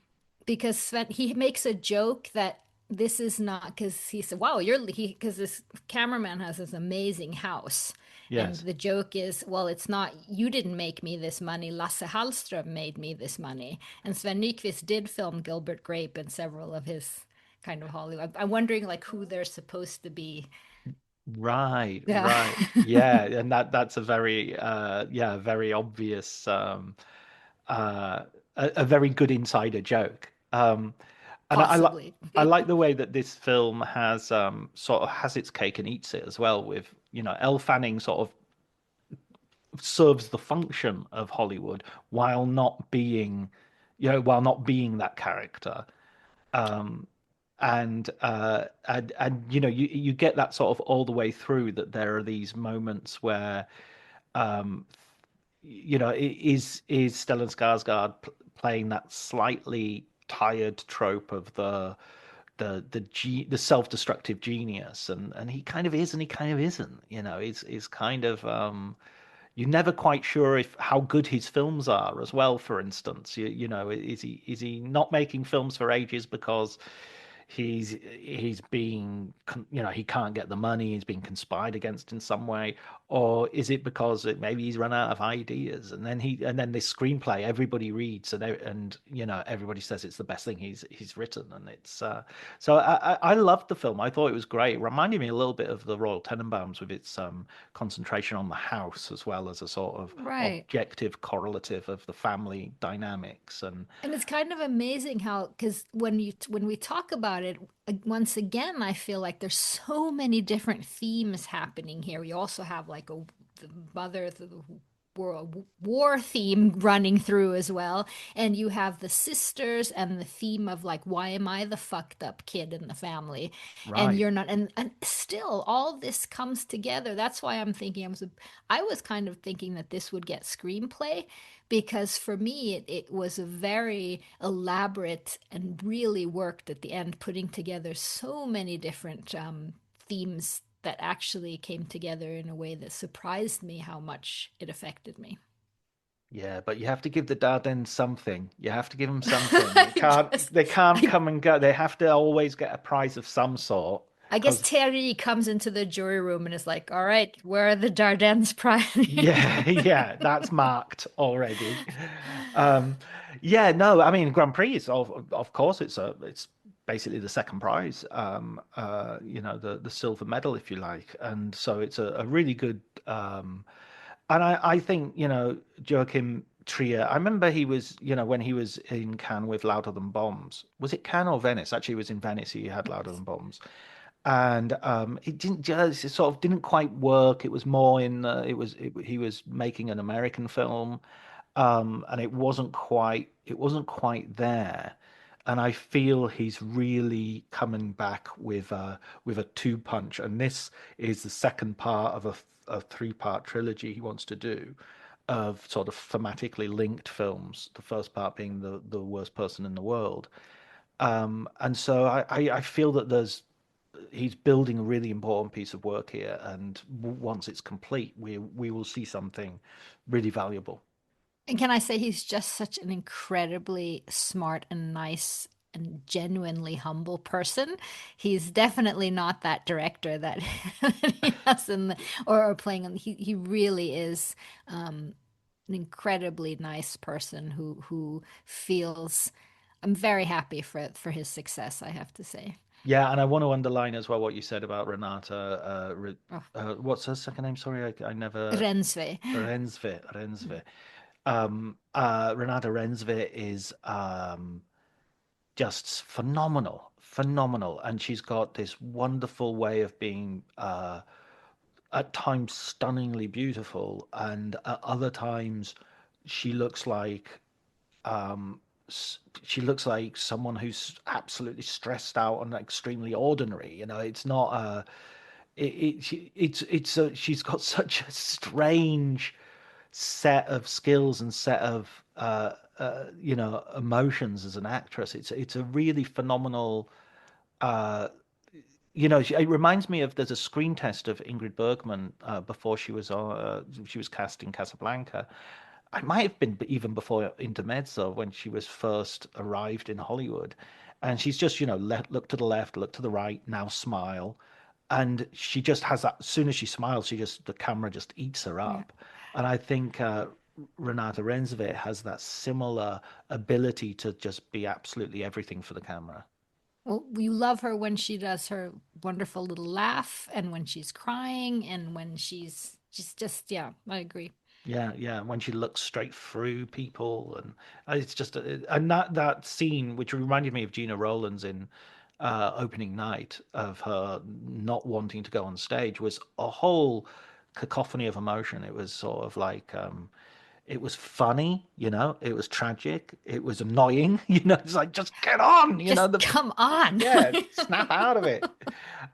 Speaker 3: because Sven, he makes a joke that this is not, because he said, "Wow, because this cameraman has this amazing house." And
Speaker 2: yes.
Speaker 3: the joke is, well, it's not, you didn't make me this money. Lasse Hallström made me this money. And Sven Nykvist did film Gilbert Grape and several of his kind of Hollywood. I'm wondering like who they're supposed to be.
Speaker 2: Right,
Speaker 3: Yeah.
Speaker 2: right. Yeah, and that's a very very obvious uh a very good insider joke. And
Speaker 3: Possibly.
Speaker 2: I like the way that this film has sort of has its cake and eats it as well with, Elle Fanning sort of serves the function of Hollywood while not being, while not being that character. Um, and you get that sort of all the way through, that there are these moments where um is Stellan Skarsgård playing that slightly tired trope of the the self-destructive genius, and he kind of is and he kind of isn't. He's kind of you're never quite sure if how good his films are as well. For instance, is he not making films for ages because he's being he can't get the money, he's being conspired against in some way, or is it because maybe he's run out of ideas, and then this screenplay everybody reads, and everybody says it's the best thing he's written, and it's so I loved the film. I thought it was great. It reminded me a little bit of the Royal Tenenbaums with its concentration on the house as well as a sort of
Speaker 3: Right.
Speaker 2: objective correlative of the family dynamics.
Speaker 3: And it's kind of amazing how, because when we talk about it, once again, I feel like there's so many different themes happening here. We also have like the mother, the war theme running through as well, and you have the sisters and the theme of like, why am I the fucked up kid in the family, and
Speaker 2: Right.
Speaker 3: you're not, and still all this comes together. That's why I'm thinking I was kind of thinking that this would get screenplay, because for me it was a very elaborate and really worked at the end, putting together so many different themes that actually came together in a way that surprised me how much it affected me.
Speaker 2: Yeah, but you have to give the Dardennes something. You have to give them something. It
Speaker 3: I
Speaker 2: can't.
Speaker 3: guess
Speaker 2: They can't
Speaker 3: I,
Speaker 2: come and go. They have to always get a prize of some sort.
Speaker 3: I guess
Speaker 2: Because
Speaker 3: Terry comes into the jury room and is like, "All right, where are the Dardennes prize?"
Speaker 2: yeah, yeah, that's marked already. Um, yeah, no, I mean Grand Prix is of course it's basically the second prize. The silver medal if you like, and so it's a really good. And I think, Joachim Trier, I remember he was, when he was in Cannes with Louder Than Bombs. Was it Cannes or Venice? Actually, it was in Venice he had Louder Than Bombs. And it didn't just, it sort of didn't quite work. It was more he was making an American film, and it wasn't quite there. And I feel he's really coming back with a two punch, and this is the second part of a three-part trilogy he wants to do, of sort of thematically linked films. The first part being the worst person in the world, and so I feel that he's building a really important piece of work here, and once it's complete, we will see something really valuable.
Speaker 3: And can I say he's just such an incredibly smart and nice and genuinely humble person. He's definitely not that director that he has or playing on. He really is an incredibly nice person who feels. I'm very happy for his success, I have to say.
Speaker 2: Yeah, and I want to underline as well what you said about Renata.
Speaker 3: Oh,
Speaker 2: What's her second name? Sorry, I never.
Speaker 3: Rensve.
Speaker 2: Rensve. Renata Rensve is just phenomenal, phenomenal, and she's got this wonderful way of being at times stunningly beautiful, and at other times she looks like she looks like someone who's absolutely stressed out and extremely ordinary. It's not she's got such a strange set of skills and set of emotions as an actress. It's a really phenomenal. It reminds me of there's a screen test of Ingrid Bergman before she was cast in Casablanca. I might have been even before Intermezzo when she was first arrived in Hollywood, and she's just look to the left, look to the right, now smile, and she just has that. As soon as she smiles, the camera just eats her
Speaker 3: Yeah.
Speaker 2: up, and I think Renata Rensvit has that similar ability to just be absolutely everything for the camera.
Speaker 3: Well, you love her when she does her wonderful little laugh and when she's crying and when she's just, yeah, I agree.
Speaker 2: Yeah, yeah. When she looks straight through people, and it's just, and that scene, which reminded me of Gina Rowlands in opening night, of her not wanting to go on stage, was a whole cacophony of emotion. It was sort of like, it was funny, it was tragic, it was annoying, it's like just get on,
Speaker 3: Just come on.
Speaker 2: yeah, snap out of it.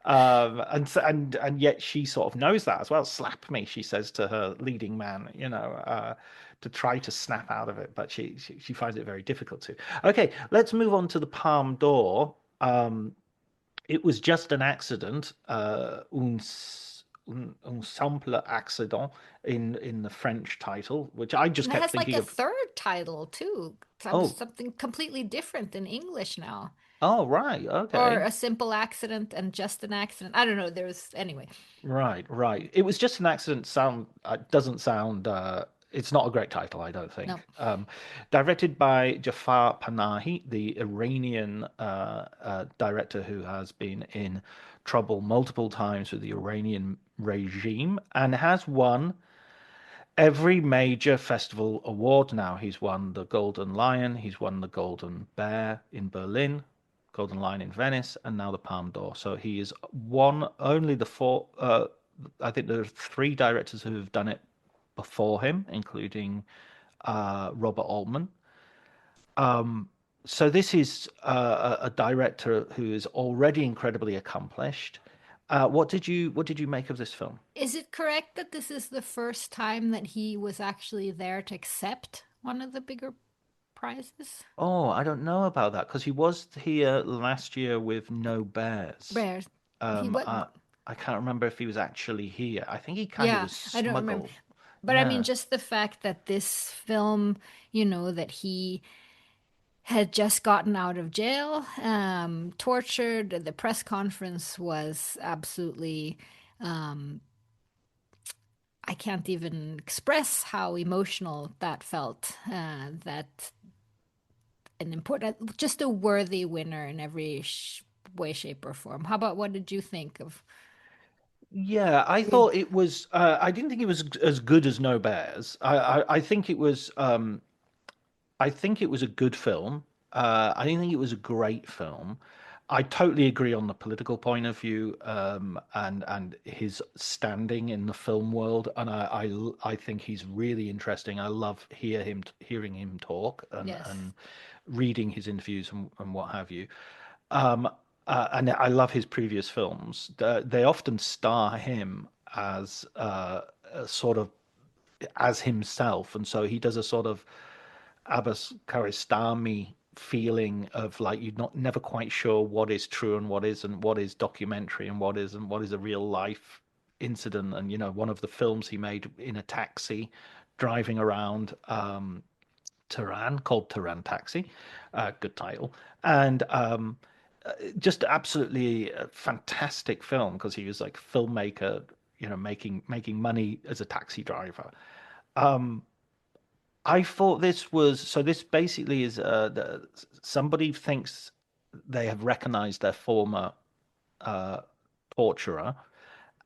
Speaker 2: And yet she sort of knows that as well. Slap me, she says to her leading man, to try to snap out of it, but she finds it very difficult to. Okay, let's move on to the Palme d'Or. It was just an accident, un simple accident in the French title, which I just
Speaker 3: And it
Speaker 2: kept
Speaker 3: has like
Speaker 2: thinking
Speaker 3: a
Speaker 2: of.
Speaker 3: third title too.
Speaker 2: Oh,
Speaker 3: Something completely different in English now.
Speaker 2: oh, right,
Speaker 3: Or
Speaker 2: okay.
Speaker 3: a simple accident and just an accident. I don't know. There's anyway.
Speaker 2: Right, right. It was just an accident. Doesn't sound. It's not a great title, I don't
Speaker 3: No.
Speaker 2: think. Directed by Jafar Panahi, the Iranian director who has been in trouble multiple times with the Iranian regime and has won every major festival award now. He's won the Golden Lion, he's won the Golden Bear in Berlin, Golden Lion in Venice, and now the Palme d'Or. So he is one only the four. I think there are three directors who have done it before him, including Robert Altman. So this is a director who is already incredibly accomplished. What did you make of this film?
Speaker 3: Is it correct that this is the first time that he was actually there to accept one of the bigger prizes?
Speaker 2: Oh, I don't know about that because he was here last year with No Bears.
Speaker 3: Bears. He
Speaker 2: Um,
Speaker 3: what?
Speaker 2: I, I can't remember if he was actually here. I think he kind of
Speaker 3: Yeah,
Speaker 2: was
Speaker 3: I don't remember.
Speaker 2: smuggled.
Speaker 3: But I mean,
Speaker 2: Yeah.
Speaker 3: just the fact that this film, that he had just gotten out of jail, tortured. The press conference was absolutely, um, I can't even express how emotional that felt. That an important, just a worthy winner in every way, shape, or form. How about what did you think of?
Speaker 2: Yeah, I thought it was. I didn't think it was as good as No Bears. I think it was. I think it was a good film. I didn't think it was a great film. I totally agree on the political point of view, and his standing in the film world, and I think he's really interesting. I love hearing him talk and
Speaker 3: Yes.
Speaker 2: reading his interviews and what have you. Um, and I love his previous films. They often star him as a sort of as himself, and so he does a sort of Abbas Kiarostami feeling of like you're not never quite sure what is true and what isn't, what is documentary and what is a real life incident. And one of the films he made in a taxi, driving around Tehran, called Tehran Taxi, good title, and just absolutely a fantastic film because he was like a filmmaker, making money as a taxi driver. I thought this was so. This basically is somebody thinks they have recognized their former uh, torturer,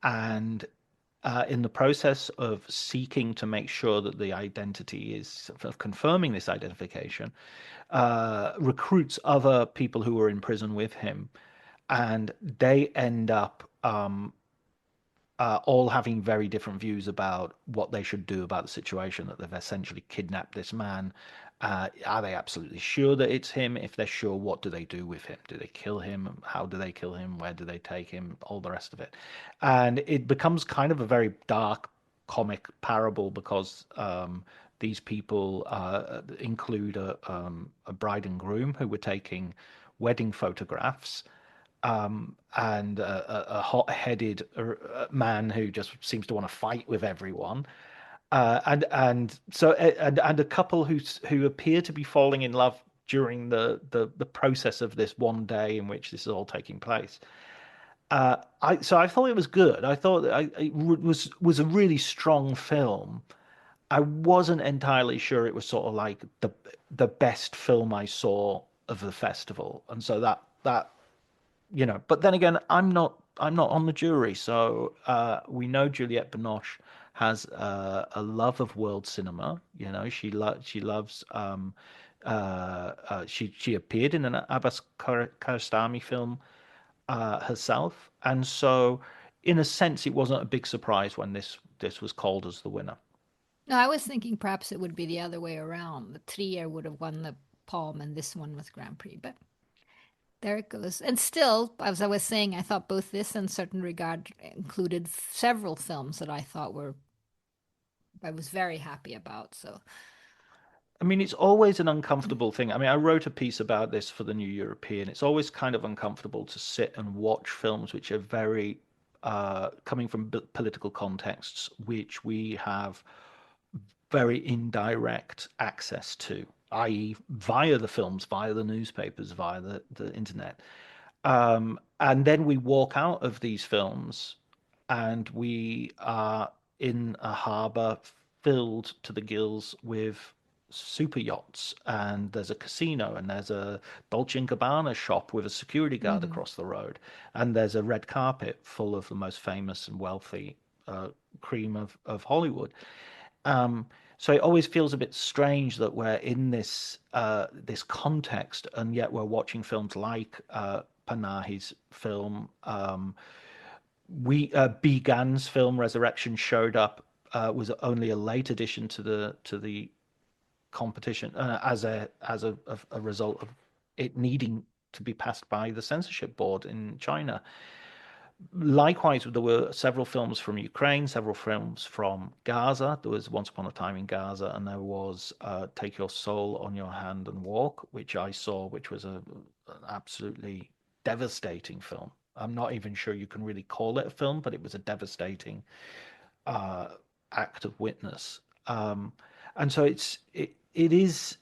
Speaker 2: and in the process of seeking to make sure that the identity is of confirming this identification, recruits other people who were in prison with him, and they end up all having very different views about what they should do about the situation that they've essentially kidnapped this man. Are they absolutely sure that it's him? If they're sure, what do they do with him? Do they kill him? How do they kill him? Where do they take him? All the rest of it. And it becomes kind of a very dark comic parable because these people include a bride and groom who were taking wedding photographs, and a hot-headed man who just seems to want to fight with everyone, and a couple who appear to be falling in love during the process of this one day in which this is all taking place. I thought it was good. I thought it was a really strong film. I wasn't entirely sure it was sort of like the best film I saw of the festival, and so that. But then again, I'm not on the jury, so we know Juliette Binoche has a love of world cinema. She loves. She appeared in an Abbas Kiarostami film herself, and so in a sense, it wasn't a big surprise when this was called as the winner.
Speaker 3: No, I was thinking perhaps it would be the other way around. The Trier would have won the Palm and this one was Grand Prix, but there it goes. And still, as I was saying, I thought both this and Certain Regard included several films that I thought I was very happy about. So
Speaker 2: I mean, it's always an uncomfortable thing. I mean, I wrote a piece about this for the New European. It's always kind of uncomfortable to sit and watch films which are very coming from political contexts, which we have very indirect access to, i.e., via the films, via the newspapers, via the internet. And then we walk out of these films and we are in a harbor filled to the gills with super yachts, and there's a casino, and there's a Dolce& and Gabbana shop with a security guard
Speaker 3: Hmm.
Speaker 2: across the road, and there's a red carpet full of the most famous and wealthy cream of Hollywood. Um, so it always feels a bit strange that we're in this context, and yet we're watching films like Panahi's film. We B. Gann's film Resurrection showed up, was only a late addition to the competition as a result of it needing to be passed by the censorship board in China. Likewise, there were several films from Ukraine, several films from Gaza. There was Once Upon a Time in Gaza, and there was Take Your Soul on Your Hand and Walk, which I saw, which was an absolutely devastating film. I'm not even sure you can really call it a film, but it was a devastating uh, act of witness. And so it is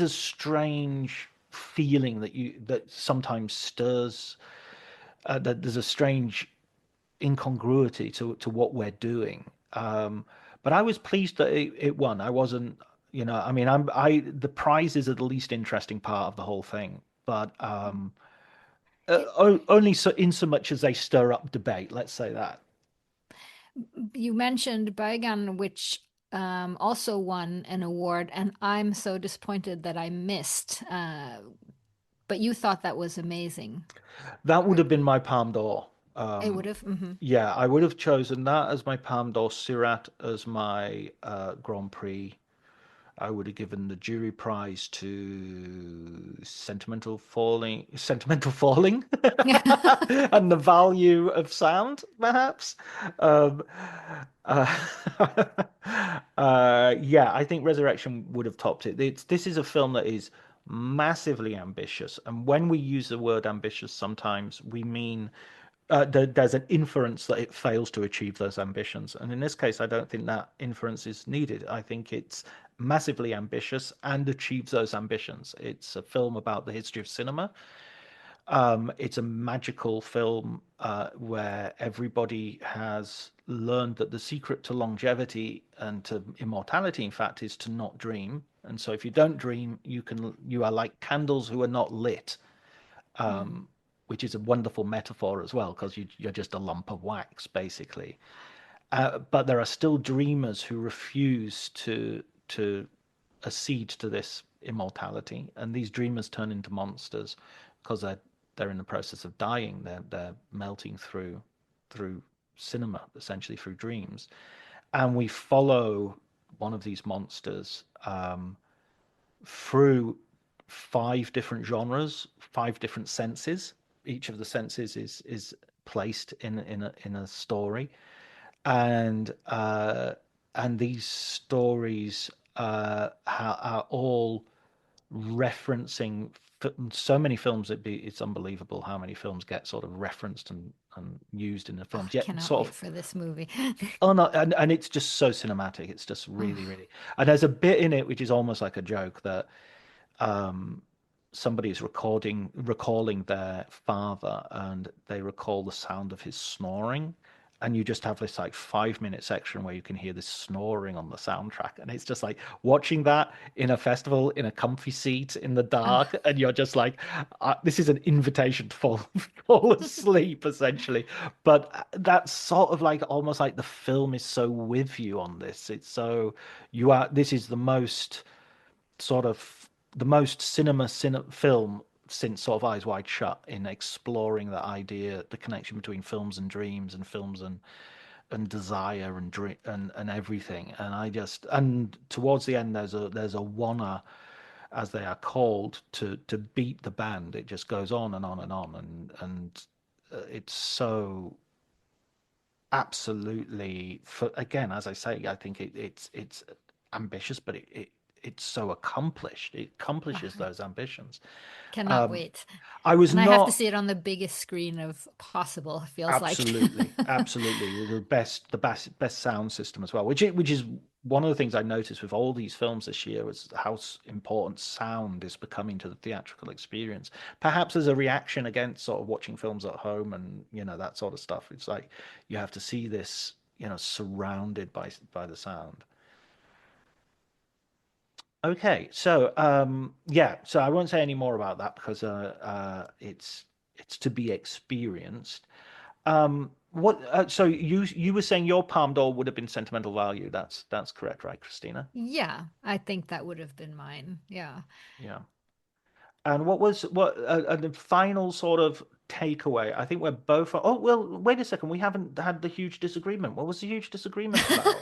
Speaker 2: a strange feeling that sometimes stirs, that there's a strange incongruity to what we're doing. But I was pleased that it won. I wasn't, I mean, the prizes are the least interesting part of the whole thing, but
Speaker 3: It,
Speaker 2: only so in so much as they stir up debate. Let's say that.
Speaker 3: you mentioned Baigan, which also won an award, and I'm so disappointed that I missed. But you thought that was amazing.
Speaker 2: That would have been my Palme d'Or.
Speaker 3: It would have. Hmm.
Speaker 2: Yeah, I would have chosen that as my Palme d'Or, Sirat as my Grand Prix. I would have given the jury prize to Sentimental Falling, and the value of sound, perhaps. Um, uh, yeah, I think Resurrection would have topped it. This is a film that is massively ambitious, and when we use the word ambitious, sometimes we mean there's an inference that it fails to achieve those ambitions. And in this case, I don't think that inference is needed. I think it's massively ambitious and achieves those ambitions. It's a film about the history of cinema. It's a magical film where everybody has learned that the secret to longevity and to immortality, in fact, is to not dream. And so if you don't dream, you are like candles who are not lit, which is a wonderful metaphor as well, because you're just a lump of wax, basically. But there are still dreamers who refuse to accede to this immortality, and these dreamers turn into monsters because they're in the process of dying. They're melting through cinema, essentially through dreams, and we follow one of these monsters through five different genres, five different senses. Each of the senses is placed in a story, and these stories are all referencing so many films. It's unbelievable how many films get sort of referenced and used in the
Speaker 3: Oh,
Speaker 2: films.
Speaker 3: I
Speaker 2: Yet
Speaker 3: cannot
Speaker 2: sort
Speaker 3: wait
Speaker 2: of
Speaker 3: for this movie.
Speaker 2: oh no, and it's just so cinematic. It's just really, really. And there's a bit in it which is almost like a joke that somebody is recalling their father, and they recall the sound of his snoring, and you just have this like 5 minute section where you can hear this snoring on the soundtrack, and it's just like watching that in a festival in a comfy seat in the dark, and you're just like, this is an invitation to fall asleep essentially. But that's sort of like almost like the film is so with you on this. It's so you are. This is the most sort of the most film since sort of Eyes Wide Shut, in exploring the idea, the connection between films and dreams, and films and desire and dream and everything. And I just and towards the end, there's a wanna, as they are called, to beat the band. It just goes on and on and on, and it's so absolutely, for again, as I say, I think it's ambitious, but it's so accomplished. It accomplishes those ambitions.
Speaker 3: Cannot
Speaker 2: Um,
Speaker 3: wait.
Speaker 2: I was
Speaker 3: And I have to
Speaker 2: not
Speaker 3: see it on the biggest screen of possible, it feels like.
Speaker 2: absolutely, absolutely with the best sound system as well, which is one of the things I noticed with all these films this year was how important sound is becoming to the theatrical experience. Perhaps as a reaction against sort of watching films at home and that sort of stuff. It's like you have to see this, surrounded by the sound. Okay, so yeah, so I won't say any more about that because it's to be experienced. What? So you were saying your Palm d'Or would have been sentimental value. That's correct, right, Christina?
Speaker 3: Yeah, I think that would have been mine. Yeah.
Speaker 2: Yeah. And what the final sort of takeaway? I think we're both. Oh well, wait a second. We haven't had the huge disagreement. What was the huge disagreement about?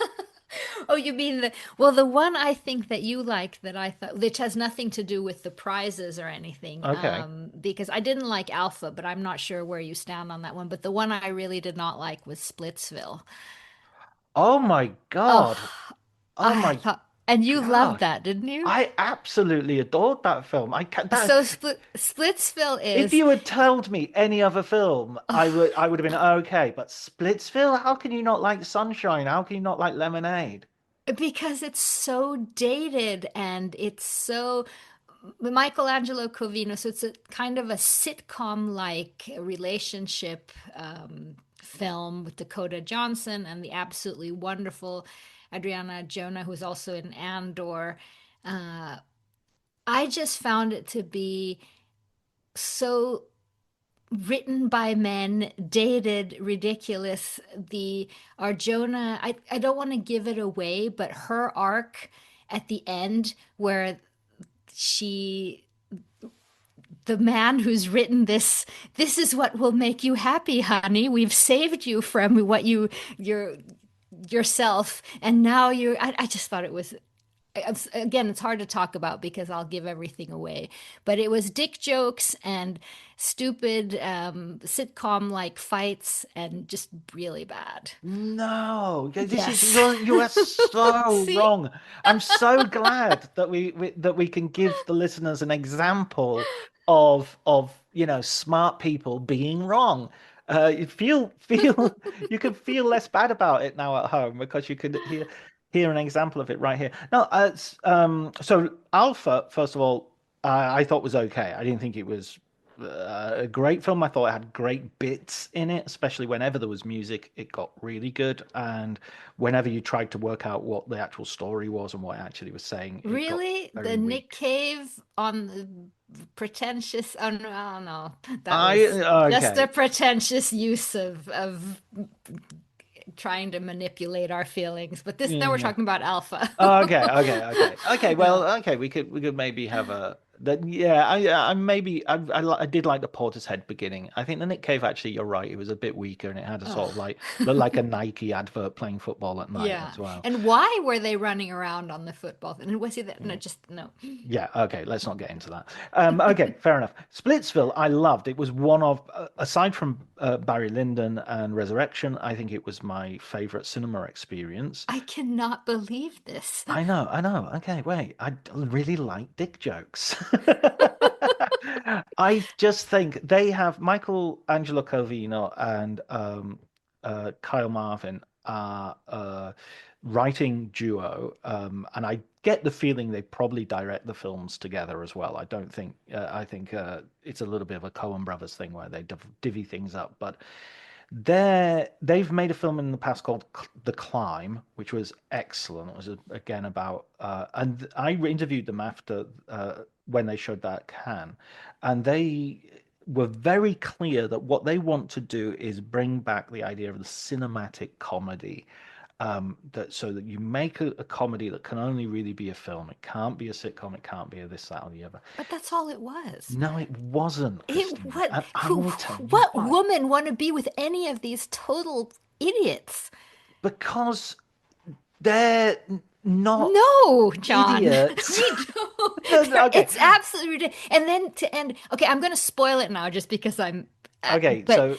Speaker 3: Oh, you mean the one I think that you like that I thought, which has nothing to do with the prizes or anything,
Speaker 2: Okay.
Speaker 3: because I didn't like Alpha, but I'm not sure where you stand on that one. But the one I really did not like was Splitsville.
Speaker 2: Oh my
Speaker 3: Oh,
Speaker 2: God. Oh
Speaker 3: I
Speaker 2: my
Speaker 3: thought, and you loved
Speaker 2: God.
Speaker 3: that, didn't you?
Speaker 2: I absolutely adored that film. I can that
Speaker 3: So Splitsville
Speaker 2: If
Speaker 3: is
Speaker 2: you had told me any other film, I would have been okay. But Splitsville, how can you not like Sunshine? How can you not like Lemonade?
Speaker 3: because it's so dated and it's so Michelangelo Covino. So it's a kind of a sitcom-like relationship film with Dakota Johnson and the absolutely wonderful Adriana Jonah, who's also in Andor. Uh, I just found it to be so written by men, dated, ridiculous. The Arjona, I don't want to give it away, but her arc at the end where she the man who's written this is what will make you happy, honey. We've saved you from what your yourself and now I just thought it was again, it's hard to talk about because I'll give everything away. But it was dick jokes and stupid sitcom like fights and just really bad.
Speaker 2: No, yeah, this is
Speaker 3: Yes.
Speaker 2: you are so
Speaker 3: See?
Speaker 2: wrong. I'm so glad that we can give the listeners an example of smart people being wrong. You feel you can feel less bad about it now at home because you could hear an example of it right here. No, so Alpha, first of all, I thought was okay. I didn't think it was a great film. I thought it had great bits in it, especially whenever there was music, it got really good. And whenever you tried to work out what the actual story was and what it actually was saying, it got
Speaker 3: Really? The
Speaker 2: very
Speaker 3: Nick
Speaker 2: weak.
Speaker 3: Cave on the pretentious oh no, oh no. That
Speaker 2: I
Speaker 3: was just a
Speaker 2: okay.
Speaker 3: pretentious use of trying to manipulate our feelings. But this now we're
Speaker 2: Yeah.
Speaker 3: talking about alpha.
Speaker 2: Okay.
Speaker 3: Yeah.
Speaker 2: Well, okay. We could maybe have a that. Yeah, I maybe I did like the Portishead beginning. I think the Nick Cave actually, you're right. It was a bit weaker and it had a sort of
Speaker 3: Oh.
Speaker 2: like looked like a Nike advert playing football at night
Speaker 3: Yeah.
Speaker 2: as well.
Speaker 3: And why were they running around on the football? And was he that? No,
Speaker 2: Yeah.
Speaker 3: just no.
Speaker 2: Yeah, okay, let's not get into that. Okay, fair enough. Splitsville, I loved. It was one of, aside from Barry Lyndon and Resurrection, I think it was my favorite cinema experience.
Speaker 3: I cannot believe this.
Speaker 2: I know. Okay, wait. Really like dick jokes. I just think they have Michael Angelo Covino and Kyle Marvin are writing duo, and I get the feeling they probably direct the films together as well. I don't think I think it's a little bit of a Coen Brothers thing where they divvy things up, but they've made a film in the past called The Climb, which was excellent. It was again about and I interviewed them after when they showed that at Cannes, and they were very clear that what they want to do is bring back the idea of the cinematic comedy. That so that you make a comedy that can only really be a film. It can't be a sitcom. It can't be a this, that, or the other.
Speaker 3: But that's all it was.
Speaker 2: No, it wasn't,
Speaker 3: It
Speaker 2: Christina.
Speaker 3: what
Speaker 2: And I
Speaker 3: who
Speaker 2: will tell you
Speaker 3: what
Speaker 2: why.
Speaker 3: woman want to be with any of these total idiots?
Speaker 2: Because they're not
Speaker 3: No, John.
Speaker 2: idiots.
Speaker 3: We don't.
Speaker 2: Okay.
Speaker 3: It's absolutely ridiculous. And then to end, okay, I'm going to spoil it now just because I'm,
Speaker 2: Okay.
Speaker 3: but
Speaker 2: So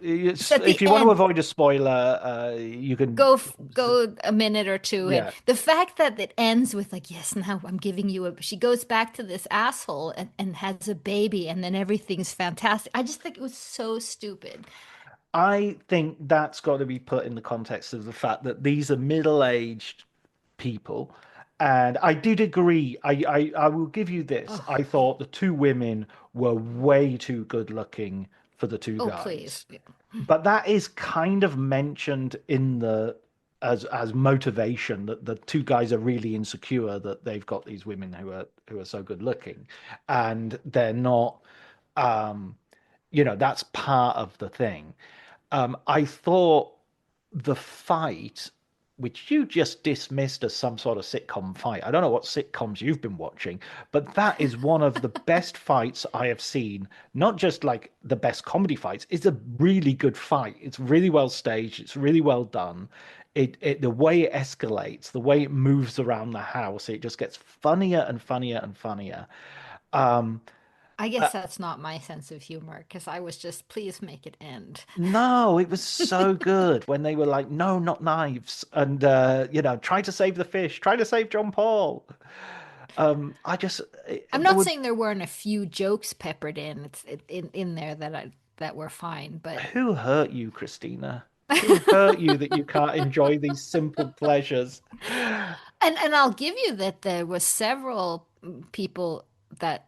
Speaker 3: at
Speaker 2: if
Speaker 3: the
Speaker 2: you want to
Speaker 3: end.
Speaker 2: avoid a spoiler, you can.
Speaker 3: Go a minute or two, and
Speaker 2: Yeah,
Speaker 3: the fact that it ends with like, yes, now I'm giving you a, she goes back to this asshole and has a baby, and then everything's fantastic. I just think it was so stupid.
Speaker 2: I think that's got to be put in the context of the fact that these are middle-aged people. And I did agree. I will give you this.
Speaker 3: Oh,
Speaker 2: I thought the two women were way too good looking for the two
Speaker 3: oh,
Speaker 2: guys.
Speaker 3: please.
Speaker 2: But that is kind of mentioned in the as motivation that the two guys are really insecure that they've got these women who are so good looking, and they're not. Um, that's part of the thing. I thought the fight, which you just dismissed as some sort of sitcom fight. I don't know what sitcoms you've been watching, but that is one of the best fights I have seen. Not just like the best comedy fights. It's a really good fight. It's really well staged. It's really well done. The way it escalates, the way it moves around the house, it just gets funnier and funnier and funnier. Um,
Speaker 3: I guess that's not my sense of humor because I was just, please make it end.
Speaker 2: No, it was so good when they were like, no, not knives, and try to save the fish, try to save John Paul. I just
Speaker 3: I'm
Speaker 2: there
Speaker 3: not
Speaker 2: were
Speaker 3: saying there weren't a few jokes peppered in. In there that were fine, but
Speaker 2: who hurt you, Christina? Who hurt you that you can't enjoy these simple pleasures?
Speaker 3: and I'll give you that there was several people that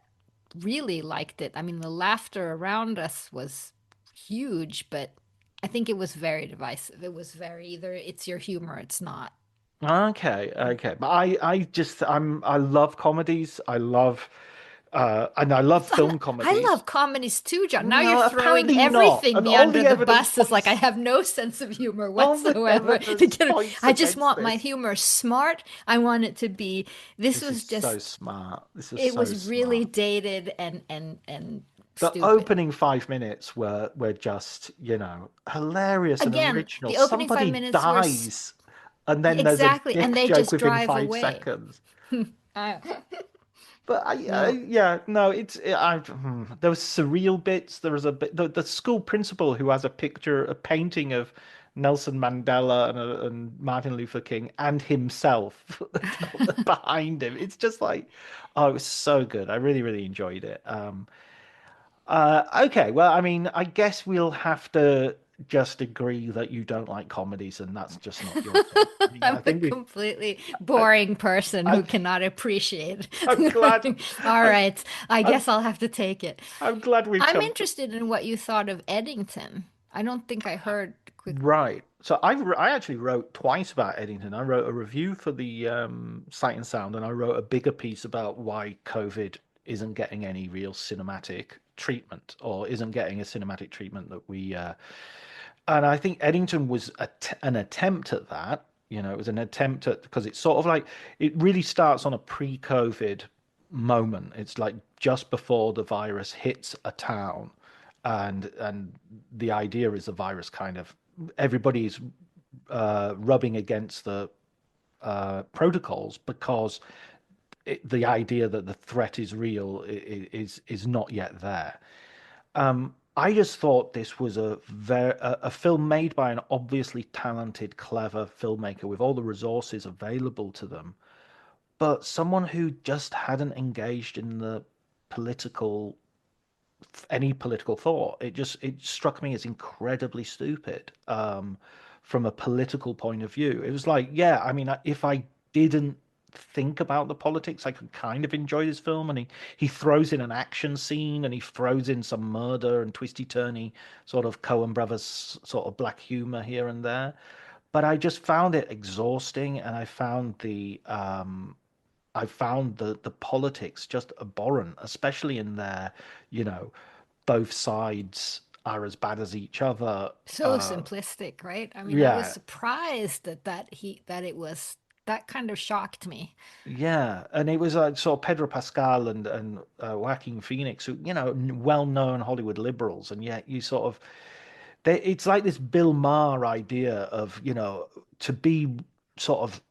Speaker 3: really liked it. I mean, the laughter around us was huge, but I think it was very divisive. It was very either it's your humor, or it's not.
Speaker 2: Okay, okay, but I love comedies. I love film
Speaker 3: I
Speaker 2: comedies.
Speaker 3: love comedies too, John. Now you're
Speaker 2: No,
Speaker 3: throwing
Speaker 2: apparently not.
Speaker 3: everything
Speaker 2: And
Speaker 3: me
Speaker 2: all
Speaker 3: under
Speaker 2: the
Speaker 3: the
Speaker 2: evidence
Speaker 3: bus. It's like I
Speaker 2: points
Speaker 3: have no sense of humor
Speaker 2: all the
Speaker 3: whatsoever.
Speaker 2: evidence points
Speaker 3: I just
Speaker 2: against
Speaker 3: want my
Speaker 2: this.
Speaker 3: humor smart. I want it to be. This
Speaker 2: This is
Speaker 3: was
Speaker 2: so
Speaker 3: just.
Speaker 2: smart. This is
Speaker 3: It
Speaker 2: so
Speaker 3: was really
Speaker 2: smart.
Speaker 3: dated and
Speaker 2: The
Speaker 3: stupid.
Speaker 2: opening 5 minutes were just, hilarious and
Speaker 3: Again,
Speaker 2: original.
Speaker 3: the opening five
Speaker 2: Somebody
Speaker 3: minutes were
Speaker 2: dies, and then there's a
Speaker 3: exactly, and
Speaker 2: dick
Speaker 3: they
Speaker 2: joke
Speaker 3: just
Speaker 2: within
Speaker 3: drive
Speaker 2: five
Speaker 3: away.
Speaker 2: seconds.
Speaker 3: I,
Speaker 2: But
Speaker 3: no,
Speaker 2: yeah, no, there was surreal bits. There was a bit, the school principal who has a painting of Nelson Mandela and Martin Luther King and himself behind him. It's just like, oh, it was so good. I really, really enjoyed it. Okay, well, I mean, I guess we'll have to just agree that you don't like comedies, and that's just not your thing. I mean,
Speaker 3: I'm
Speaker 2: I
Speaker 3: a
Speaker 2: think
Speaker 3: completely
Speaker 2: I,
Speaker 3: boring person who
Speaker 2: I,
Speaker 3: cannot appreciate.
Speaker 2: I'm glad,
Speaker 3: All
Speaker 2: I'm,
Speaker 3: right, I
Speaker 2: I'm,
Speaker 3: guess I'll have to take it.
Speaker 2: I'm glad we've
Speaker 3: I'm
Speaker 2: come to.
Speaker 3: interested in what you thought of Eddington. I don't think I heard quick.
Speaker 2: Right. So I actually wrote twice about Eddington. I wrote a review for the Sight and Sound, and I wrote a bigger piece about why COVID isn't getting any real cinematic treatment, or isn't getting a cinematic treatment that we. And I think Eddington was an attempt at that. It was an attempt at, because it's sort of like it really starts on a pre-COVID moment. It's like just before the virus hits a town, and the idea is the virus kind of everybody's rubbing against the protocols because the idea that the threat is real is not yet there. I just thought this was a film made by an obviously talented, clever filmmaker with all the resources available to them, but someone who just hadn't engaged in the political any political thought. It struck me as incredibly stupid from a political point of view. It was like, yeah, I mean, if I didn't think about the politics, I could kind of enjoy this film. And he throws in an action scene, and he throws in some murder and twisty turny sort of Coen Brothers sort of black humor here and there. But I just found it exhausting, and I found the politics just abhorrent, especially in there, you know, both sides are as bad as each other.
Speaker 3: So simplistic, right? I mean, I was
Speaker 2: Yeah,
Speaker 3: surprised that it was that kind of shocked me.
Speaker 2: yeah, and it was like sort of Pedro Pascal and Joaquin Phoenix, who well-known Hollywood liberals, and yet you sort of it's like this Bill Maher idea of to be sort of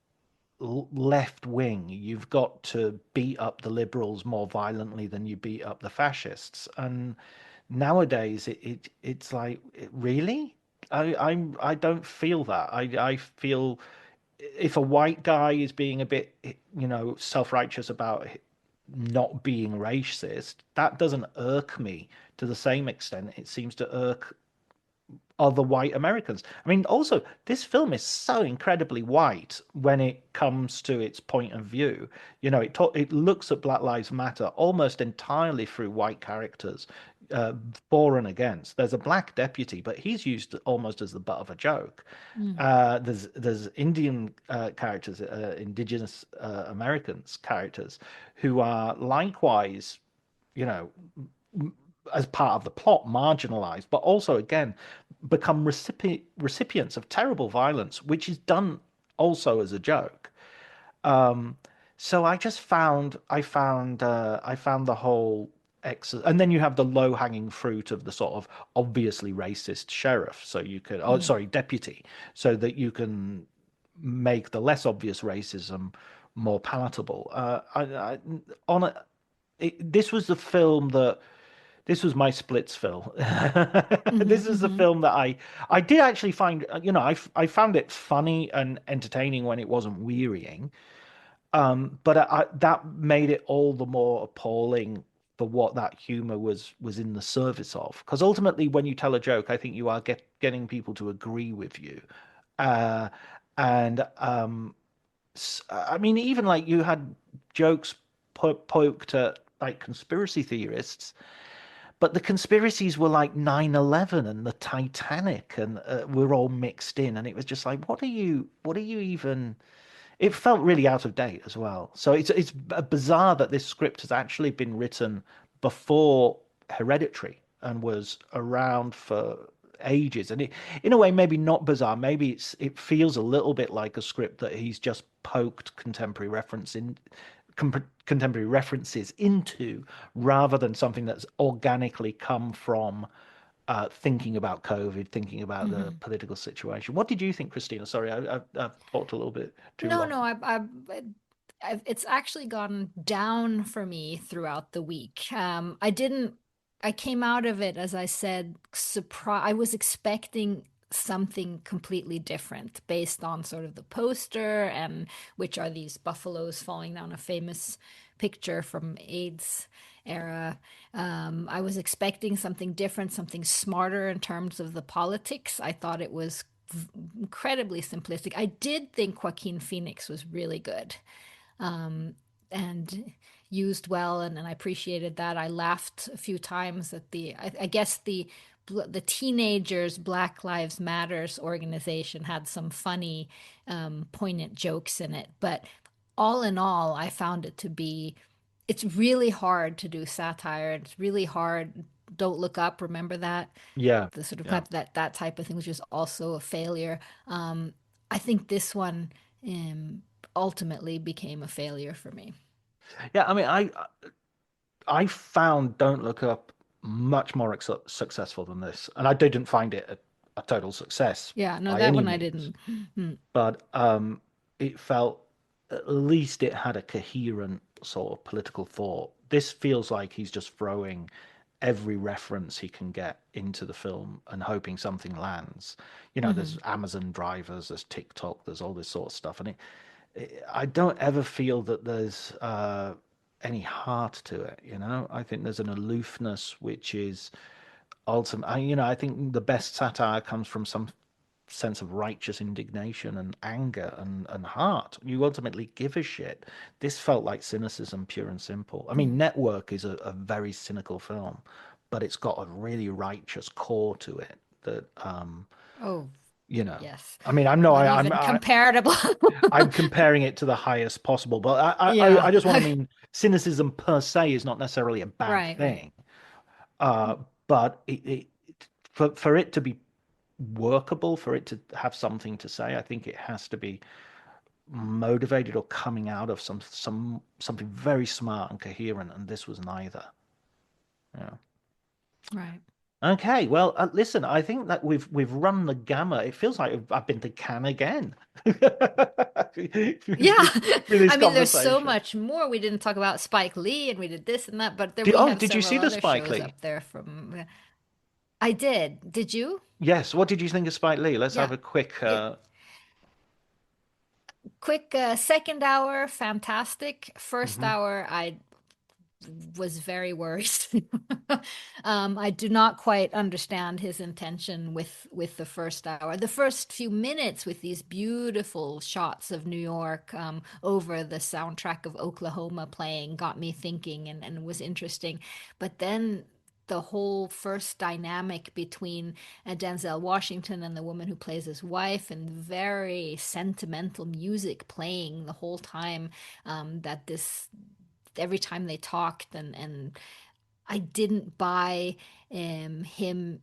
Speaker 2: left wing, you've got to beat up the liberals more violently than you beat up the fascists. And nowadays it's like, really? I don't feel that. I feel if a white guy is being a bit, self-righteous about not being racist, that doesn't irk me to the same extent it seems to irk other white Americans. I mean, also, this film is so incredibly white when it comes to its point of view. It looks at Black Lives Matter almost entirely through white characters, uh, for and against. There's a black deputy, but he's used almost as the butt of a joke.
Speaker 3: Mm.
Speaker 2: There's Indian characters, indigenous Americans characters, who are likewise, you know, as part of the plot, marginalized, but also again become recipients of terrible violence, which is done also as a joke. Um, so I found the whole and then you have the low hanging fruit of the sort of obviously racist sheriff, so you could, oh
Speaker 3: Mm.
Speaker 2: sorry, deputy, so that you can make the less obvious racism more palatable. On a, this was the film that this was my splits film. This is the
Speaker 3: Hmm.
Speaker 2: film that I did actually find, I found it funny and entertaining when it wasn't wearying. But that made it all the more appalling for what that humor was in the service of. Because ultimately, when you tell a joke, I think you are getting people to agree with you. Uh, and I mean, even like you had jokes poked at like conspiracy theorists, but the conspiracies were like 9/11 and the Titanic, and we're all mixed in, and it was just like, what are you even? It felt really out of date as well. So it's bizarre that this script has actually been written before Hereditary and was around for ages. And in a way, maybe not bizarre. Maybe it feels a little bit like a script that he's just poked contemporary references into, rather than something that's organically come from thinking about COVID, thinking about the
Speaker 3: Hmm.
Speaker 2: political situation. What did you think, Christina? Sorry, I've talked a little bit too
Speaker 3: No,
Speaker 2: long.
Speaker 3: no, it's actually gone down for me throughout the week. I came out of it, as I said, surprise. I was expecting something completely different based on sort of the poster, and which are these buffaloes falling down a famous picture from AIDS era. I was expecting something different, something smarter in terms of the politics. I thought it was incredibly simplistic. I did think Joaquin Phoenix was really good, um, and used well, and I appreciated that. I laughed a few times at I guess the teenagers Black Lives Matters organization had some funny, poignant jokes in it. But all in all, I found it to be, it's really hard to do satire. It's really hard. Don't Look Up, remember that?
Speaker 2: Yeah,
Speaker 3: The sort of
Speaker 2: yeah,
Speaker 3: kind of that type of thing, which was also a failure. I think this one, um, ultimately became a failure for me.
Speaker 2: yeah. I mean, I found Don't Look Up much more successful than this, and I didn't find it a total success
Speaker 3: Yeah, no,
Speaker 2: by
Speaker 3: that
Speaker 2: any
Speaker 3: one I
Speaker 2: means.
Speaker 3: didn't. Mm.
Speaker 2: But it felt, at least it had a coherent sort of political thought. This feels like he's just throwing every reference he can get into the film and hoping something lands. There's
Speaker 3: Hmm.
Speaker 2: Amazon drivers, there's TikTok, there's all this sort of stuff, and I don't ever feel that there's any heart to it. I think there's an aloofness which is ultimate. I think the best satire comes from some sense of righteous indignation and anger and heart. You ultimately give a shit. This felt like cynicism, pure and simple. I mean,
Speaker 3: Mm.
Speaker 2: Network is a very cynical film, but it's got a really righteous core to it that,
Speaker 3: Oh,
Speaker 2: you know.
Speaker 3: yes.
Speaker 2: I mean, I'm no,
Speaker 3: Not
Speaker 2: I, I'm
Speaker 3: even comparable.
Speaker 2: I'm comparing it to the highest possible, but
Speaker 3: Yeah.
Speaker 2: I just want to mean cynicism per se is not necessarily a bad
Speaker 3: Right, right.
Speaker 2: thing. Uh, but for it to be workable, for it to have something to say, I think it has to be motivated or coming out of something very smart and coherent, and this was neither. Yeah.
Speaker 3: Right.
Speaker 2: Okay, well, listen, I think that we've run the gamut. It feels like I've been to Cannes again.
Speaker 3: Yeah.
Speaker 2: through this
Speaker 3: I mean, there's so
Speaker 2: conversation.
Speaker 3: much more. We didn't talk about Spike Lee and we did this and that, but there we have
Speaker 2: Did you
Speaker 3: several
Speaker 2: see the
Speaker 3: other
Speaker 2: Spike
Speaker 3: shows
Speaker 2: Lee?
Speaker 3: up there from. I did. Did you?
Speaker 2: Yes. What did you think of Spike Lee? Let's
Speaker 3: Yeah.
Speaker 2: have a quick.
Speaker 3: Yeah. Quick second hour, fantastic. First
Speaker 2: Mhm.
Speaker 3: hour, I was very worried. I do not quite understand his intention with the first hour. The first few minutes with these beautiful shots of New York over the soundtrack of Oklahoma playing got me thinking and was interesting. But then the whole first dynamic between Denzel Washington and the woman who plays his wife, and very sentimental music playing the whole time, that this every time they talked, and I didn't buy him.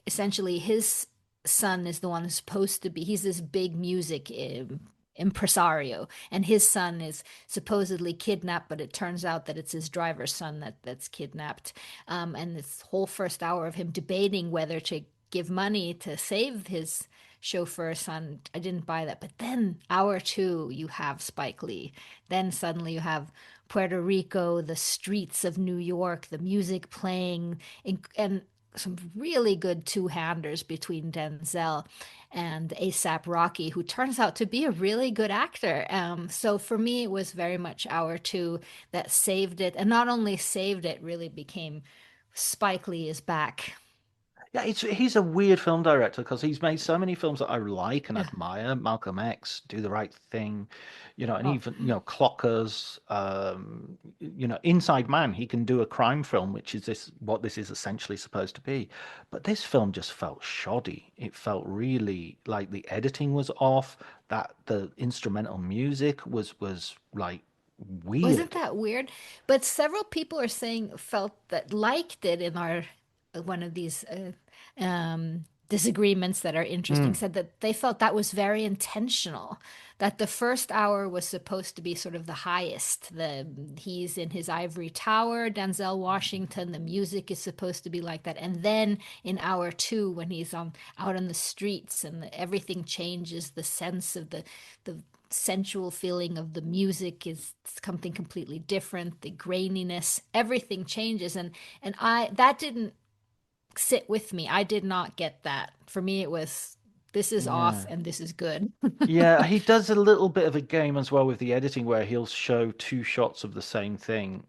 Speaker 3: Essentially, his son is the one who's supposed to be. He's this big music impresario, and his son is supposedly kidnapped, but it turns out that it's his driver's son that's kidnapped. And this whole first hour of him debating whether to give money to save his chauffeur son, I didn't buy that. But then hour two, you have Spike Lee. Then suddenly you have Puerto Rico, the streets of New York, the music playing, and some really good two-handers between Denzel and ASAP Rocky, who turns out to be a really good actor. So for me, it was very much hour two that saved it, and not only saved it, really became Spike Lee is back.
Speaker 2: Yeah, he's a weird film director because he's made so many films that I like and
Speaker 3: Yeah.
Speaker 2: admire. Malcolm X, Do the Right Thing, and
Speaker 3: Oh,
Speaker 2: even Clockers, Inside Man. He can do a crime film, which is what this is essentially supposed to be. But this film just felt shoddy. It felt really like the editing was off. That the instrumental music was like
Speaker 3: wasn't
Speaker 2: weird.
Speaker 3: that weird? But several people are saying felt that liked it in our one of these disagreements that are interesting,
Speaker 2: Mm,
Speaker 3: said that they felt that was very intentional, that the first hour was supposed to be sort of the highest. He's in his ivory tower, Denzel Washington, the music is supposed to be like that. And then in hour two, when he's on out on the streets and everything changes, the sense of the sensual feeling of the music is something completely different, the graininess, everything changes. And I that didn't sit with me. I did not get that. For me, it was this is off
Speaker 2: yeah.
Speaker 3: and this is good.
Speaker 2: Yeah, he does a little bit of a game as well with the editing where he'll show two shots of the same thing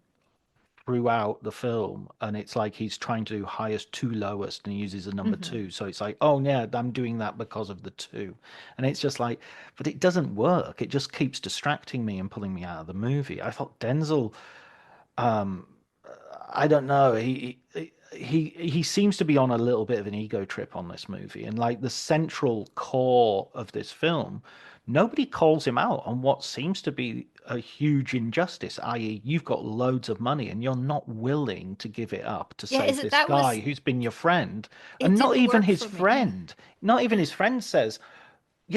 Speaker 2: throughout the film, and it's like he's trying to do highest to lowest and he uses a number
Speaker 3: Hmm.
Speaker 2: two. So it's like, oh yeah, I'm doing that because of the two. And it's just like, but it doesn't work. It just keeps distracting me and pulling me out of the movie. I thought Denzel, um, I don't know. He seems to be on a little bit of an ego trip on this movie, and like the central core of this film, nobody calls him out on what seems to be a huge injustice, i.e., you've got loads of money and you're not willing to give it up to
Speaker 3: Yeah, is
Speaker 2: save
Speaker 3: it
Speaker 2: this
Speaker 3: that
Speaker 2: guy
Speaker 3: was
Speaker 2: who's been your friend,
Speaker 3: it
Speaker 2: and
Speaker 3: didn't work for me. Yeah.
Speaker 2: not even his friend says,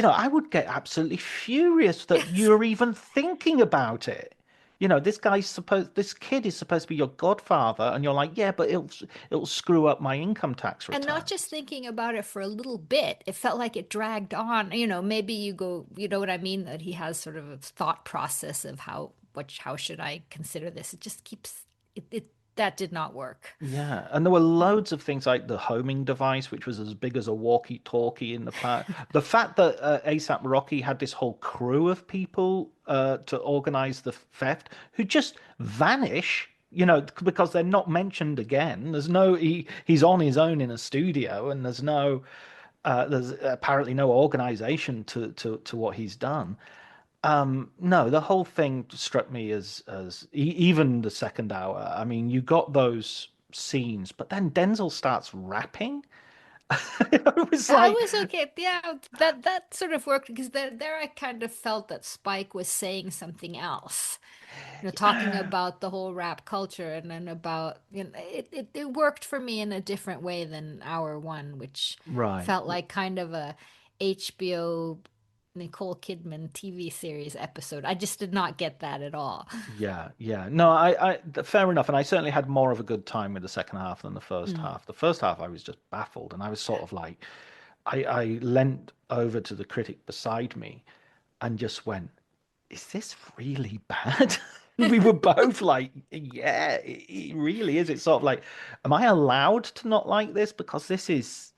Speaker 2: I would get absolutely furious that
Speaker 3: Yes.
Speaker 2: you're even thinking about it. This kid is supposed to be your godfather, and you're like, yeah, but it'll screw up my income tax
Speaker 3: And not just
Speaker 2: returns.
Speaker 3: thinking about it for a little bit. It felt like it dragged on. Maybe you go, you know what I mean? That he has sort of a thought process of how should I consider this? It just keeps it that did not work.
Speaker 2: Yeah, and there were loads of things like the homing device, which was as big as a walkie-talkie in the past. The fact that ASAP Rocky had this whole crew of people to organize the theft who just vanish, because they're not mentioned again. He's on his own in a studio, and there's apparently no organization to what he's done. No, the whole thing struck me even the second hour. I mean, you got those scenes, but then Denzel starts rapping. It was
Speaker 3: I
Speaker 2: like,
Speaker 3: was okay. Yeah, that sort of worked because there I kind of felt that Spike was saying something else. Talking about the whole rap culture and then about it worked for me in a different way than hour one, which
Speaker 2: right.
Speaker 3: felt like kind of a HBO Nicole Kidman TV series episode. I just did not get that at all.
Speaker 2: Yeah, yeah. No, fair enough. And I certainly had more of a good time with the second half than the first
Speaker 3: Mm.
Speaker 2: half. The first half, I was just baffled, and I was sort of like, I leant over to the critic beside me, and just went, is this really bad? We were both like, yeah, it really is. It's sort of like, am I allowed to not like this? Because this is,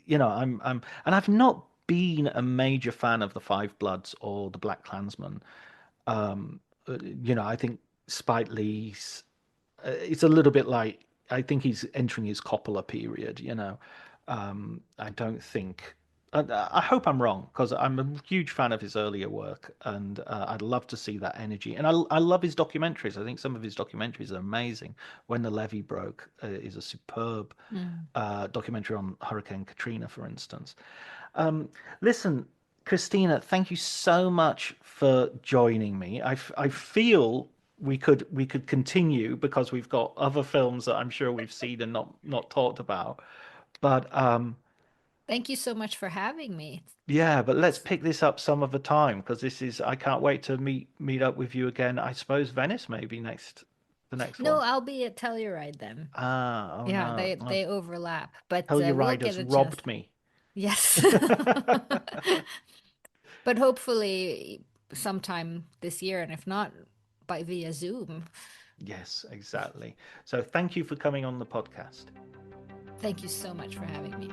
Speaker 2: and I've not been a major fan of the Five Bloods or the Black Klansman. I think Spike Lee's, it's a little bit like, I think he's entering his Coppola period, I don't think. I hope I'm wrong because I'm a huge fan of his earlier work, and I'd love to see that energy. And I love his documentaries. I think some of his documentaries are amazing. When the Levee Broke is a superb documentary on Hurricane Katrina, for instance. Listen, Christina, thank you so much for joining me. I feel we could continue because we've got other films that I'm sure we've seen and not talked about. But
Speaker 3: Thank you so much for having me.
Speaker 2: yeah, but let's pick this up some other time because I can't wait to meet up with you again. I suppose Venice maybe the next
Speaker 3: No,
Speaker 2: one.
Speaker 3: I'll be at Telluride then.
Speaker 2: Ah, oh
Speaker 3: Yeah,
Speaker 2: no.
Speaker 3: they overlap, but
Speaker 2: Tell your
Speaker 3: we'll
Speaker 2: riders
Speaker 3: get a chance.
Speaker 2: robbed me.
Speaker 3: Yes. But hopefully sometime this year, and if not, by via Zoom.
Speaker 2: Yes, exactly. So thank you for coming on the podcast.
Speaker 3: Thank you so much for having me.